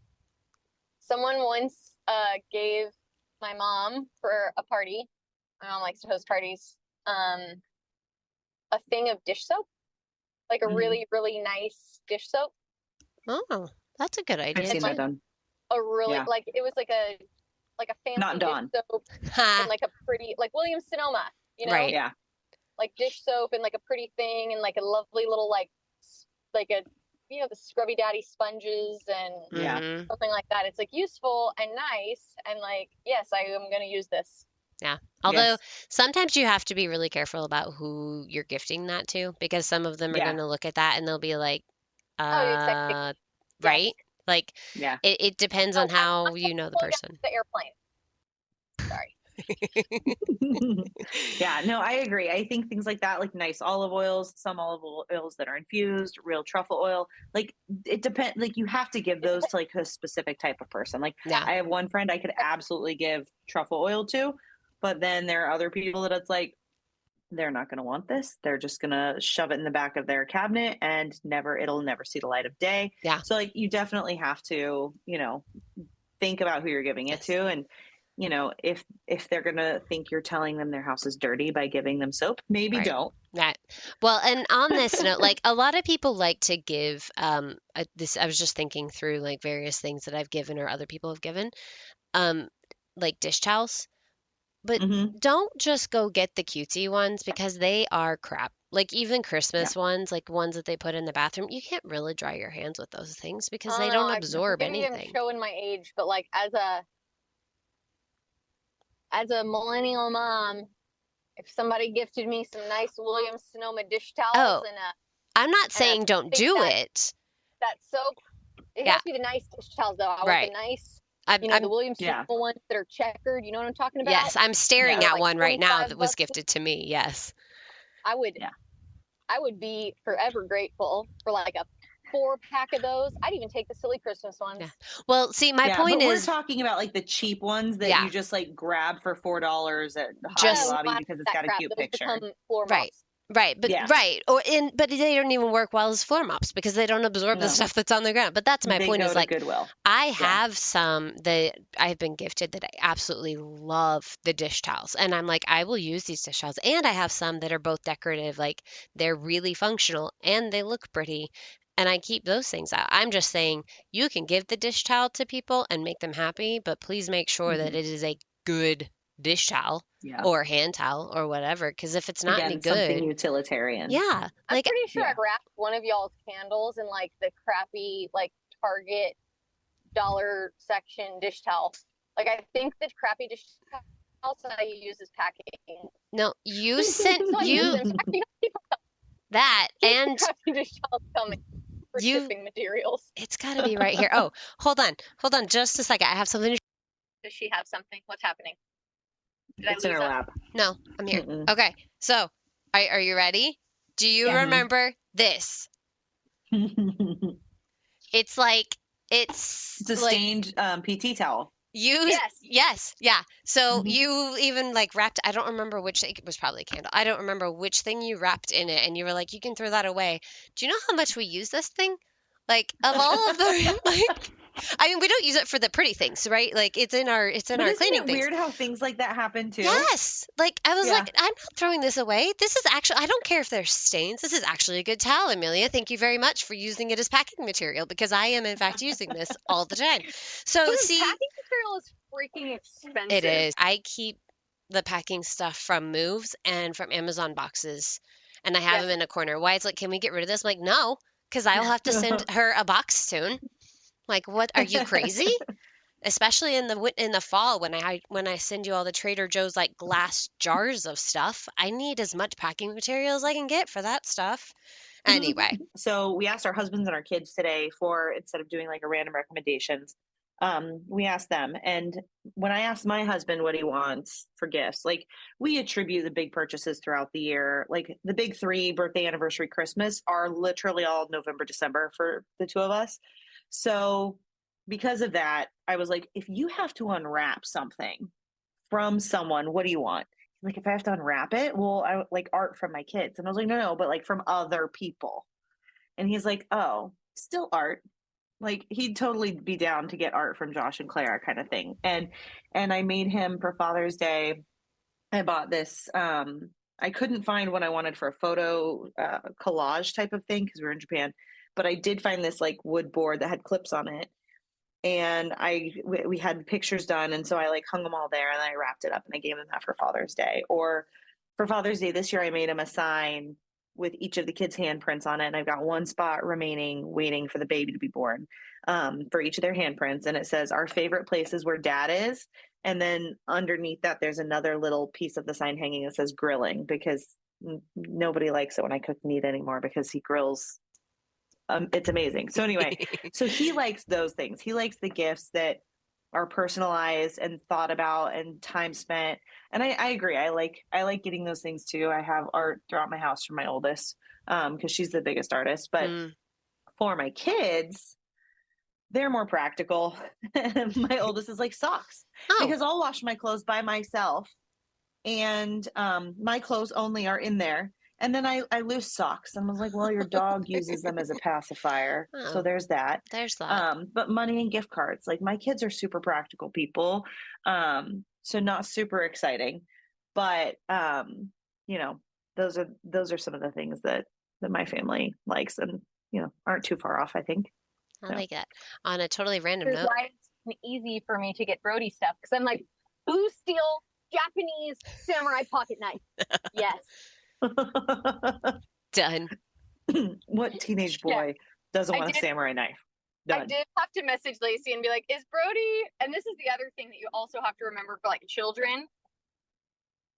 Someone once gave my mom for a party. My mom likes to host parties. A thing of dish soap, like a really, really nice dish soap. Oh, that's a good idea. I've seen that done. A really like it was like a fancy Not Dawn. dish soap and like a pretty like Williams Sonoma, Right. Yeah. Like dish soap and like a pretty thing and like a lovely little like a the Scrubby Daddy sponges and something like that. It's like useful and nice and like, yes, I am going to use this. Yeah. Although sometimes you have to be really careful about who you're gifting that to, because some of them are going to look at that and they'll be like, right? Like, it depends on how you know the person. The airplane. Sorry. Yeah, no, I agree. I think things like that, like nice olive oils, some olive oils that are infused, real truffle oil, like it depends. Like you have to give those to like a specific type of person. Like I have one friend I could absolutely give truffle oil to, but then there are other people that it's like they're not going to want this. They're just going to shove it in the back of their cabinet and it'll never see the light of day. Yeah. So like you definitely have to, think about who you're giving it to, and if they're going to think you're telling them their house is dirty by giving them soap, maybe don't. Right. Well, and on this note, like a lot of people like to give I was just thinking through like various things that I've given or other people have given, like dish towels. But don't just go get the cutesy ones, because they are crap. Like even Christmas ones, like ones that they put in the bathroom, you can't really dry your hands with those things because they don't absorb anything. I'm showing my age, but like as a millennial mom, if somebody gifted me some nice Williams Sonoma dish towels I'm not saying don't do it. That soap, it has to be the nice dish towels though. I want the nice, the Williams Sonoma ones that are checkered. You know what I'm talking about? Yes, I'm staring at one right now that was gifted to me. Yes. I would be forever grateful for like a 4-pack of those. I'd even take the silly Christmas ones. Yeah. Well, see, my point is we're talking about like the cheap ones that you just like grab for $4 at Hobby Lobby because it's got a cute picture. Right, but but they don't even work well as floor mops because they don't absorb the stuff that's on the ground. But that's my point, is like Goodwill. I have some that I've been gifted that I absolutely love, the dish towels, and I'm like, I will use these dish towels. And I have some that are both decorative, like they're really functional and they look pretty. and I keep those things out. I'm just saying you can give the dish towel to people and make them happy, but please make sure that it is a good dish towel or hand towel or whatever, because if it's not any good, something utilitarian. Yeah. I'm pretty sure I've wrapped one of y'all's candles in like the crappy like Target dollar section dish towel. Like I think the crappy dish towels that I use as packing. No, you sent that and crappy dish towels coming for shipping materials. It's got to be right here. Oh, hold on, just a second. I have something. Does she have something? What's happening? It's in her lap. No, I'm here. Okay, so are you ready? Do you remember this? It's like it's a stained PT towel. Yes. So you even like wrapped, I don't remember which, it was probably a candle. I don't remember which thing you wrapped in it, and you were like, you can throw that away. Do you know how much we use this thing? Like of all of the like, I mean, we don't use it for the pretty things, right? Like it's in our cleaning things. Isn't it weird how things like that happen too? Yes. Like I was like, I'm not throwing this away. This is actually, I don't care if there's stains. This is actually a good towel, Amelia. Thank you very much for using it as packing material, because I am in fact using this all the time. So see, packing material is freaking expensive. It is. I keep the packing stuff from Moves and from Amazon boxes, and I have them in a corner. Wyatt's like, can we get rid of this? I'm like, no, because I'll have to send her a box soon. Like, what? Are you crazy? Especially in the fall when I send you all the Trader Joe's like glass jars of stuff. I need as much packing material as I can get for that stuff. Anyway, so we asked our husbands and our kids today for, instead of doing like a random recommendations, we asked them. And when I asked my husband what he wants for gifts, like we attribute the big purchases throughout the year. Like the big three, birthday, anniversary, Christmas, are literally all November, December for the two of us. So because of that, I was like, if you have to unwrap something from someone, what do you want? Like, if I have to unwrap it, well, I like art from my kids. And I was like, no, but like from other people. And he's like, oh, still art. Like he'd totally be down to get art from Josh and Clara kind of thing. And I made him for Father's Day. I bought this. I couldn't find what I wanted for a photo collage type of thing because we were in Japan. But I did find this like wood board that had clips on it. And we had pictures done, and so I like hung them all there, and I wrapped it up, and I gave him that for Father's Day. Or for Father's Day this year, I made him a sign with each of the kids' handprints on it, and I've got one spot remaining, waiting for the baby to be born, for each of their handprints, and it says, "Our favorite place is where Dad is," and then underneath that, there's another little piece of the sign hanging that says "grilling," because nobody likes it when I cook meat anymore because he grills. It's amazing. So anyway, so he likes those things. He likes the gifts that are personalized and thought about and time spent. And I agree. I like getting those things too. I have art throughout my house from my oldest, because she's the biggest artist. But for my kids, they're more practical. My oldest is like socks, because I'll wash my clothes by myself, and my clothes only are in there. And then I lose socks, and I was like, well, your dog uses them as a pacifier. So there's that. There's that. But money and gift cards, like my kids are super practical people. So not super exciting, but you know, those are some of the things that my family likes, and you know, aren't too far off, I think. I like that. On a totally random note, why it's easy for me to get Brody stuff, because I'm like, blue steel Japanese samurai pocket knife. Yes. Done. What teenage boy doesn't want a samurai knife? Done. I did have to message Lacey and be like, is Brody, and this is the other thing that you also have to remember for like children,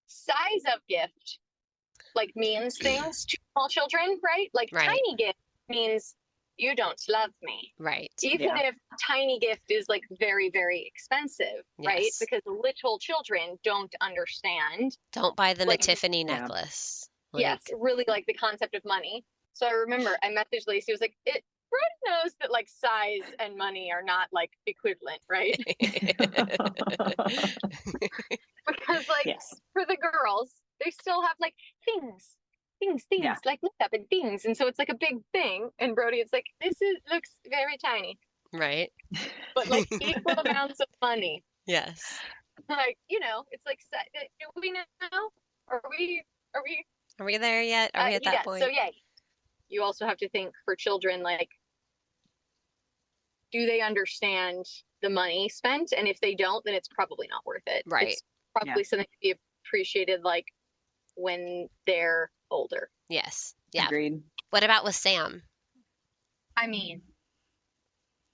size of gift like means things to small children, right? Like tiny gift means you don't love me. Right. Even if tiny gift is like very, very expensive, right? Because little children don't understand. Don't buy them a Tiffany necklace. Yes, really like the concept of money. So I remember I messaged Lacey, I was like, Brody knows that like size and money are not like equivalent, right? Because like for the girls, they still have like things, like makeup and things. And so it's like a big thing. And Brody, it's like, looks very tiny. Right. But like equal amounts of money. Yes. Like, you know, it's like, do we know? Are we there yet? Are we at that point? So yay. you also have to think for children, like, do they understand the money spent? And if they don't, then it's probably not worth it. Right. It's probably something to be appreciated, like, when they're older. Yes. Yeah. Agreed. What about with Sam? I mean,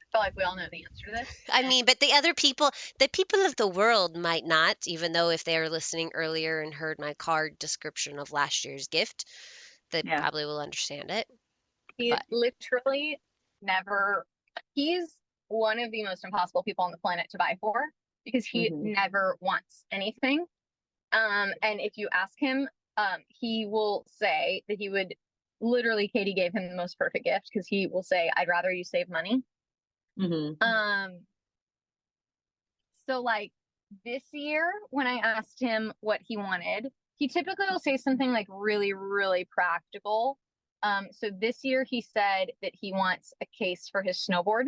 I feel like we all know the answer to this. I mean, but the people of the world might not, even though if they were listening earlier and heard my card description of last year's gift, they probably will understand it. He literally never, he's one of the most impossible people on the planet to buy for, because he never wants anything. And if you ask him, he will say that he would, literally, Katie gave him the most perfect gift, because he will say, I'd rather you save money. So like this year, when I asked him what he wanted, he typically will say something like really, really practical. So this year he said that he wants a case for his snowboard.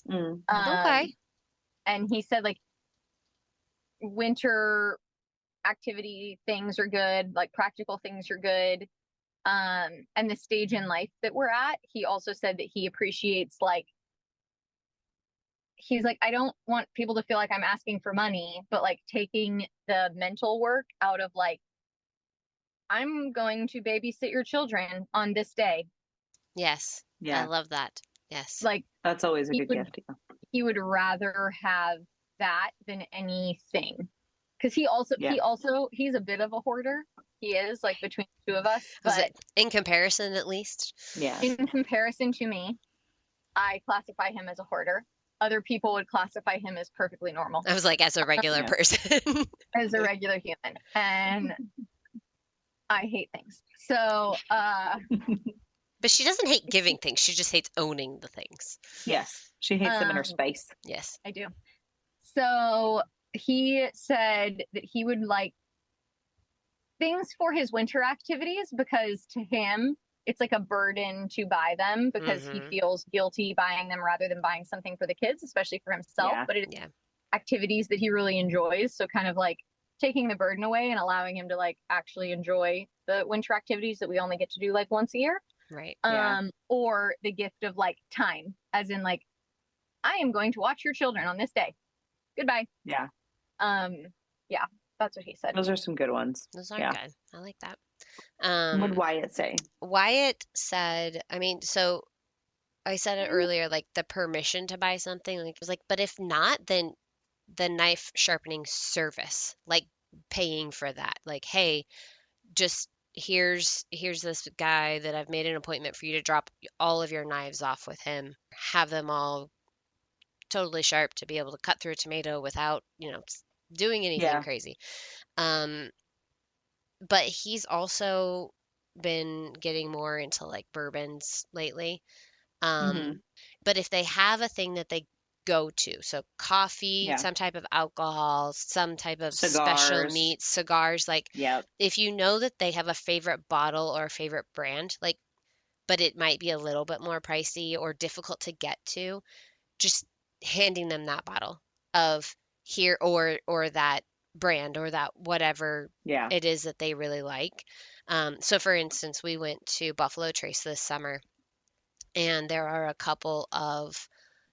Okay. And he said, like, winter activity things are good, like practical things are good. And the stage in life that we're at, he also said that he appreciates, like, he's like, I don't want people to feel like I'm asking for money, but like taking the mental work out of, like, I'm going to babysit your children on this day. Yes. Yeah. I love that. Yes. Like, that's always a good gift. Yeah. He would rather have that than anything. Because he's a bit of a hoarder. He is, like, between the two of us. But in comparison, at least? Yeah. In comparison to me, I classify him as a hoarder. Other people would classify him as perfectly normal. I was like, as a regular person. As a regular human. And I hate things. So, but she doesn't hate giving things. She just hates owning the things. Yes. She hates them in her space. Yes. I do. So he said that he would like things for his winter activities, because to him, it's like a burden to buy them, because he feels guilty buying them rather than buying something for the kids, especially for himself. But it's activities that he really enjoys. So kind of like taking the burden away and allowing him to, like, actually enjoy the winter activities that we only get to do, like, once a year. Right. Or the gift of, like, time, as in, like, I am going to watch your children on this day. Goodbye. Yeah. Yeah, that's what he said. Those are some good ones. Those are good. I like that. What did Wyatt say? Wyatt said, I mean, so I said it earlier, like the permission to buy something, like, it was like, but if not, then the knife sharpening service, like paying for that. Like, hey, just here's this guy that I've made an appointment for you to drop all of your knives off with him, have them all totally sharp to be able to cut through a tomato without, doing anything crazy. But he's also been getting more into, like, bourbons lately. But if they have a thing that they go to, so coffee, some type of alcohol, some type of special meats, cigars, like, if you know that they have a favorite bottle or a favorite brand, like, but it might be a little bit more pricey or difficult to get to, just handing them that bottle of here, or that brand, or that whatever it is that they really like. So for instance, we went to Buffalo Trace this summer, and there are a couple of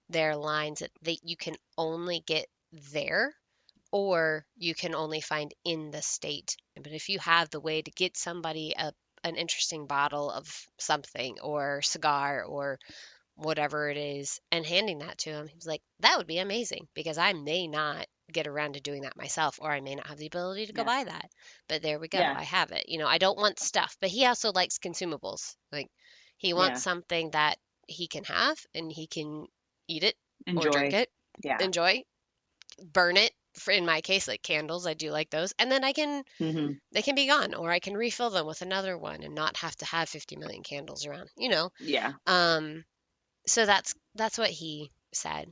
their lines that you can only get there, or you can only find in the state. But if you have the way to get somebody an interesting bottle of something, or cigar, or whatever it is, and handing that to him, he was like, that would be amazing, because I may not get around to doing that myself, or I may not have the ability to go buy that, but there we go. I have it. I don't want stuff, but he also likes consumables. Like, he wants something that he can have and he can eat it, or drink it, enjoy, burn it. In my case, like candles, I do like those, and then they can be gone, or I can refill them with another one and not have to have 50 million candles around. So that's what he said.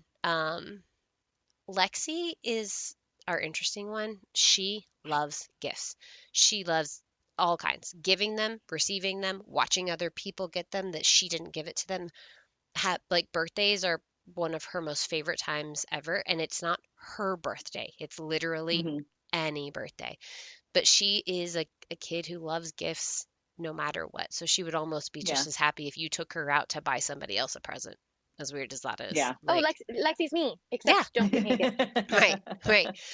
Lexi is our interesting one. She loves gifts. She loves all kinds, giving them, receiving them, watching other people get them that she didn't give it to them. Like, birthdays are one of her most favorite times ever, and it's not her birthday. It's literally any birthday. But she is a kid who loves gifts no matter what. So she would almost be Yeah. just as happy if you took her out to buy somebody else a present. As weird as that is. Yeah. Oh, Lexi's me, except don't give me a gift. Right.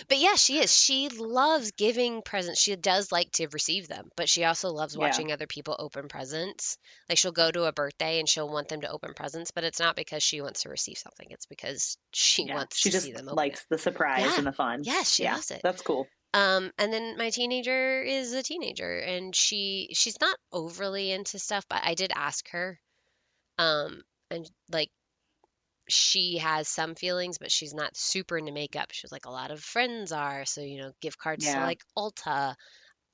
But yeah, she is. She loves giving presents. She does like to receive them, but she also loves watching other people open presents. Like she'll go to a birthday and she'll want them to open presents, but it's not because she wants to receive something. It's because she wants she to just see them open likes it. the surprise and the fun. Yeah, she loves it. That's cool. And then my teenager is a teenager, and she's not overly into stuff, but I did ask her, and like she has some feelings, but she's not super into makeup. She was like, a lot of friends are, so gift cards to like Ulta.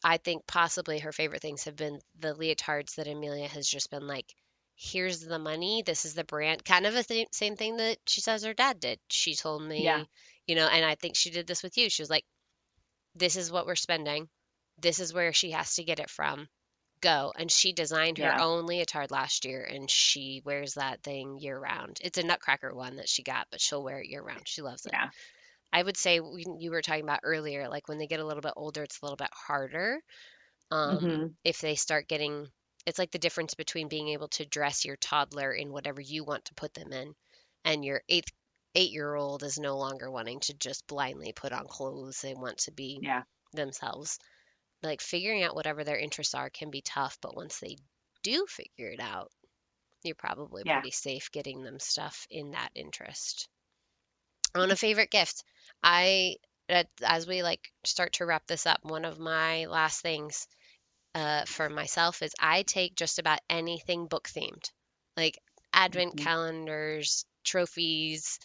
I think possibly her favorite things have been the leotards that Amelia has just been like, here's the money, this is the brand, kind of same thing that she says her dad did. She told me, and I think she did this with you. She was like, this is what we're spending. This is where she has to get it from. Go. And she designed her own leotard last year, and she wears that thing year round. It's a Nutcracker one that she got, but she'll wear it year round. She loves it. Yeah. I would say you were talking about earlier, like when they get a little bit older, it's a little bit harder. If they start getting, it's like the difference between being able to dress your toddler in whatever you want to put them in, and your 8-year-old is no longer wanting to just blindly put on clothes. They want to be themselves. Like figuring out whatever their interests are can be tough, but once they do figure it out, you're probably pretty safe getting them stuff in that interest. On a favorite gift, as we like start to wrap this up, one of my last things for myself is I take just about anything book themed, like advent calendars, trophies,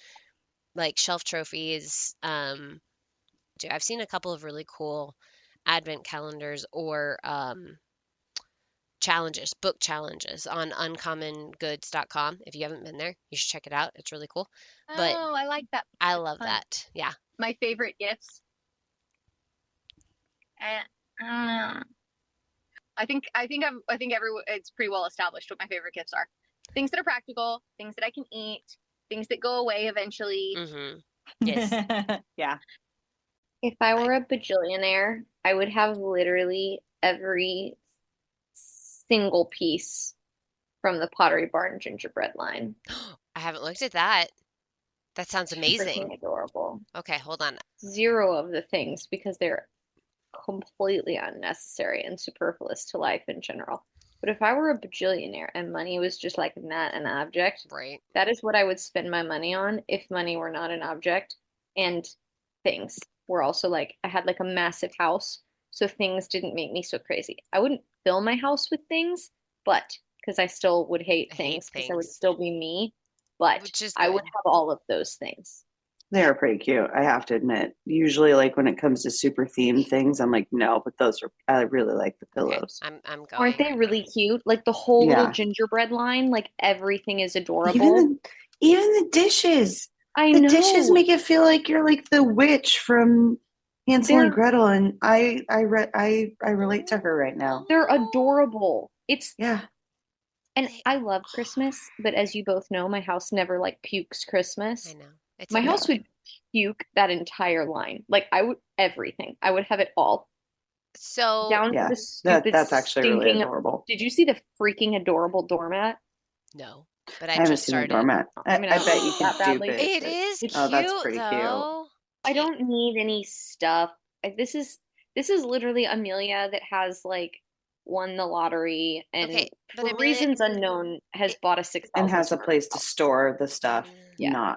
like shelf trophies. I've seen a couple of really cool advent calendars or book challenges on uncommongoods.com. If you haven't been there, you should check it out. It's really cool. But Oh, I like that. I love that. Yeah. My favorite gifts. I think it's pretty well established what my favorite gifts are. Things that are practical, things that I can eat, things that go away eventually. Yes. Yeah. If I were a bajillionaire, I would have literally every single piece from the Pottery Barn gingerbread line. I haven't looked at that. That sounds amazing. Freaking adorable. Okay, hold on. 0 of the things because they're completely unnecessary and superfluous to life in general. But if I were a bajillionaire and money was just like not an object, right? That is what I would spend my money on if money were not an object. And things were also like, I had like a massive house, so things didn't make me so crazy. I wouldn't fill my house with things, but because I still would hate things because I would still be me, but I would have all of those things. They're pretty cute, I have to admit. Usually, like when it comes to super themed things, I'm like, no, but I really like the pillows. Okay. I'm going. Aren't they really cute? Like the whole little gingerbread line, like everything is adorable. Even the dishes. I know. The dishes make it feel like you're like the witch from Hansel and Gretel, and I relate to her right now. They're adorable. Yeah. And I love Christmas, but as you both know, my house never like pukes Christmas. I know. My house would puke that entire line. Like everything. I would have it all. So down to the stupid that's actually really adorable. Did you see the freaking adorable doormat? No, but I haven't just seen started. the doormat. I bet you can dupe it. It is cute. Oh, that's pretty though. I don't need any stuff. This is literally Amelia that has like won the lottery and for reasons unknown has bought a $6,000 and has a place to store the stuff. Yeah.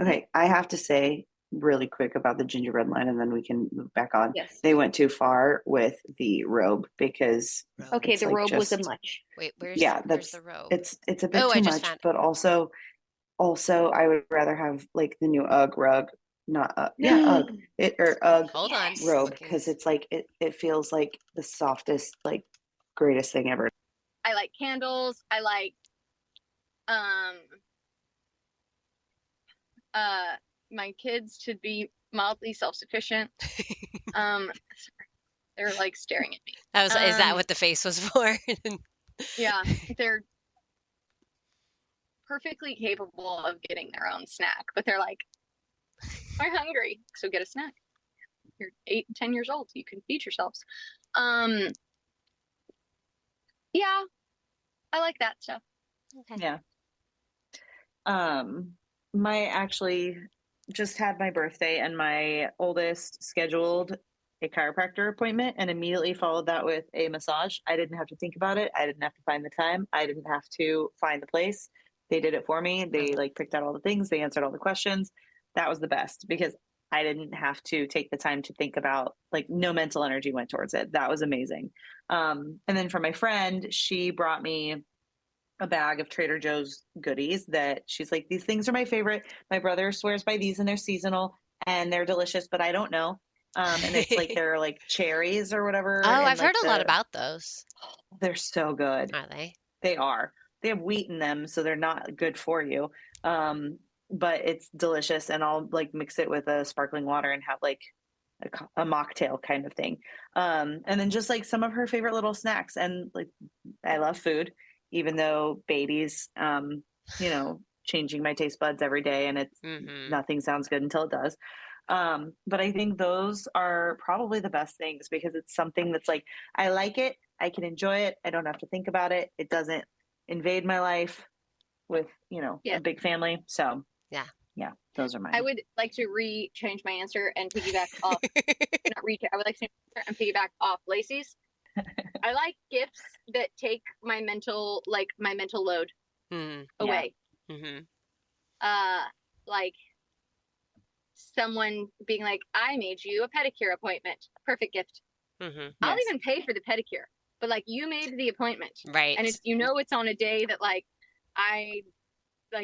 Okay, I have to say really quick about the gingerbread line, and then we can move back on. Yes. They went too far with the robe because the robe was a much. Wait, where's the robe? It's a bit too much, but also I would rather have like the new UGG rug, not UGG Hold on. robe because it's like it feels like the softest, like greatest thing ever. I like candles. I like my kids to be mildly self-sufficient. They're like staring at me. Is that what the face was for? Yeah, they're perfectly capable of getting their own snack, but they're like, I'm hungry, so get a snack. You're 8 and 10 years old, you can feed yourselves. Yeah, I like that stuff. Okay. Yeah. My actually just had my birthday, and my oldest scheduled a chiropractor appointment and immediately followed that with a massage. I didn't have to think about it. I didn't have to find the time. I didn't have to find the place. They did it for me. They like picked out all the things. They answered all the questions. That was the best because I didn't have to take the time to think about, like, no mental energy went towards it. That was amazing. And then for my friend, she brought me a bag of Trader Joe's goodies that she's like, these things are my favorite. My brother swears by these and they're seasonal and they're delicious, but I don't know. And it's like they're like cherries or whatever. Oh, and I've heard a lot about those. They're so good. Are they? They are. They have wheat in them, so they're not good for you. But it's delicious, and I'll like mix it with a sparkling water and have like a mocktail kind of thing. And then just like some of her favorite little snacks. And like, I love food, even though babies, changing my taste buds every day, and it's nothing sounds good until it does. But I think those are probably the best things because it's something that's like, I like it. I can enjoy it. I don't have to think about it. It doesn't invade my life with, a big family. So yeah, those are mine. I would like to change my answer and piggyback off. I would like to piggyback off Lacey's. I like gifts that take my mental load away. Yeah. Mm-hmm. Like someone being like, I made you a pedicure appointment. Perfect gift. Mm-hmm. I'll even pay for the pedicure, but like, you made the appointment. Right. And it's, it's on a day that like,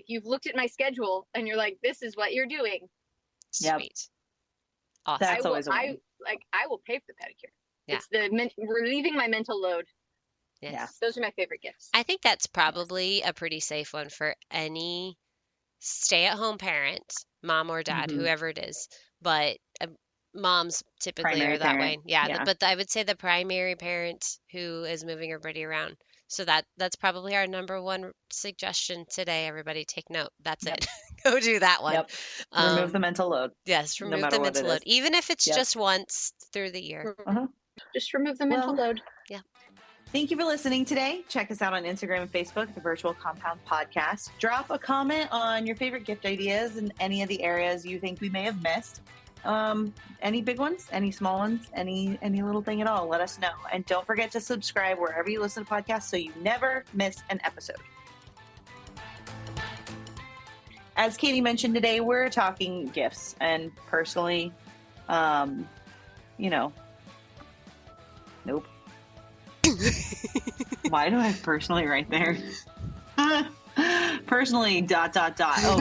you've looked at my schedule and you're like, this is what you're doing. Sweet. Yep. Awesome. That's always I will pay for the pedicure. Yeah. It's relieving my mental load. Yes. Yeah. Those are my favorite gifts. I think that's probably a pretty safe one for any stay-at-home parent, mom or dad, whoever it is. But moms typically primary are that parent. way. Yeah. But I would say the primary parent who is moving everybody around. So that's probably our number one suggestion today. Everybody take note. That's it. Go do that one. Yep. Remove the mental load. Yes, remove the mental load. Even if it's just once through the year. Just remove the mental load. Yeah. Thank you for listening today. Check us out on Instagram and Facebook, the Virtual Compound Podcast. Drop a comment on your favorite gift ideas and any of the areas you think we may have missed. Any big ones, any small ones, any little thing at all, let us know. And don't forget to subscribe wherever you listen to podcasts so you never miss an episode. As Katie mentioned today, we're talking gifts, and personally, nope. Why do I have personally right there? Personally, ... Oh.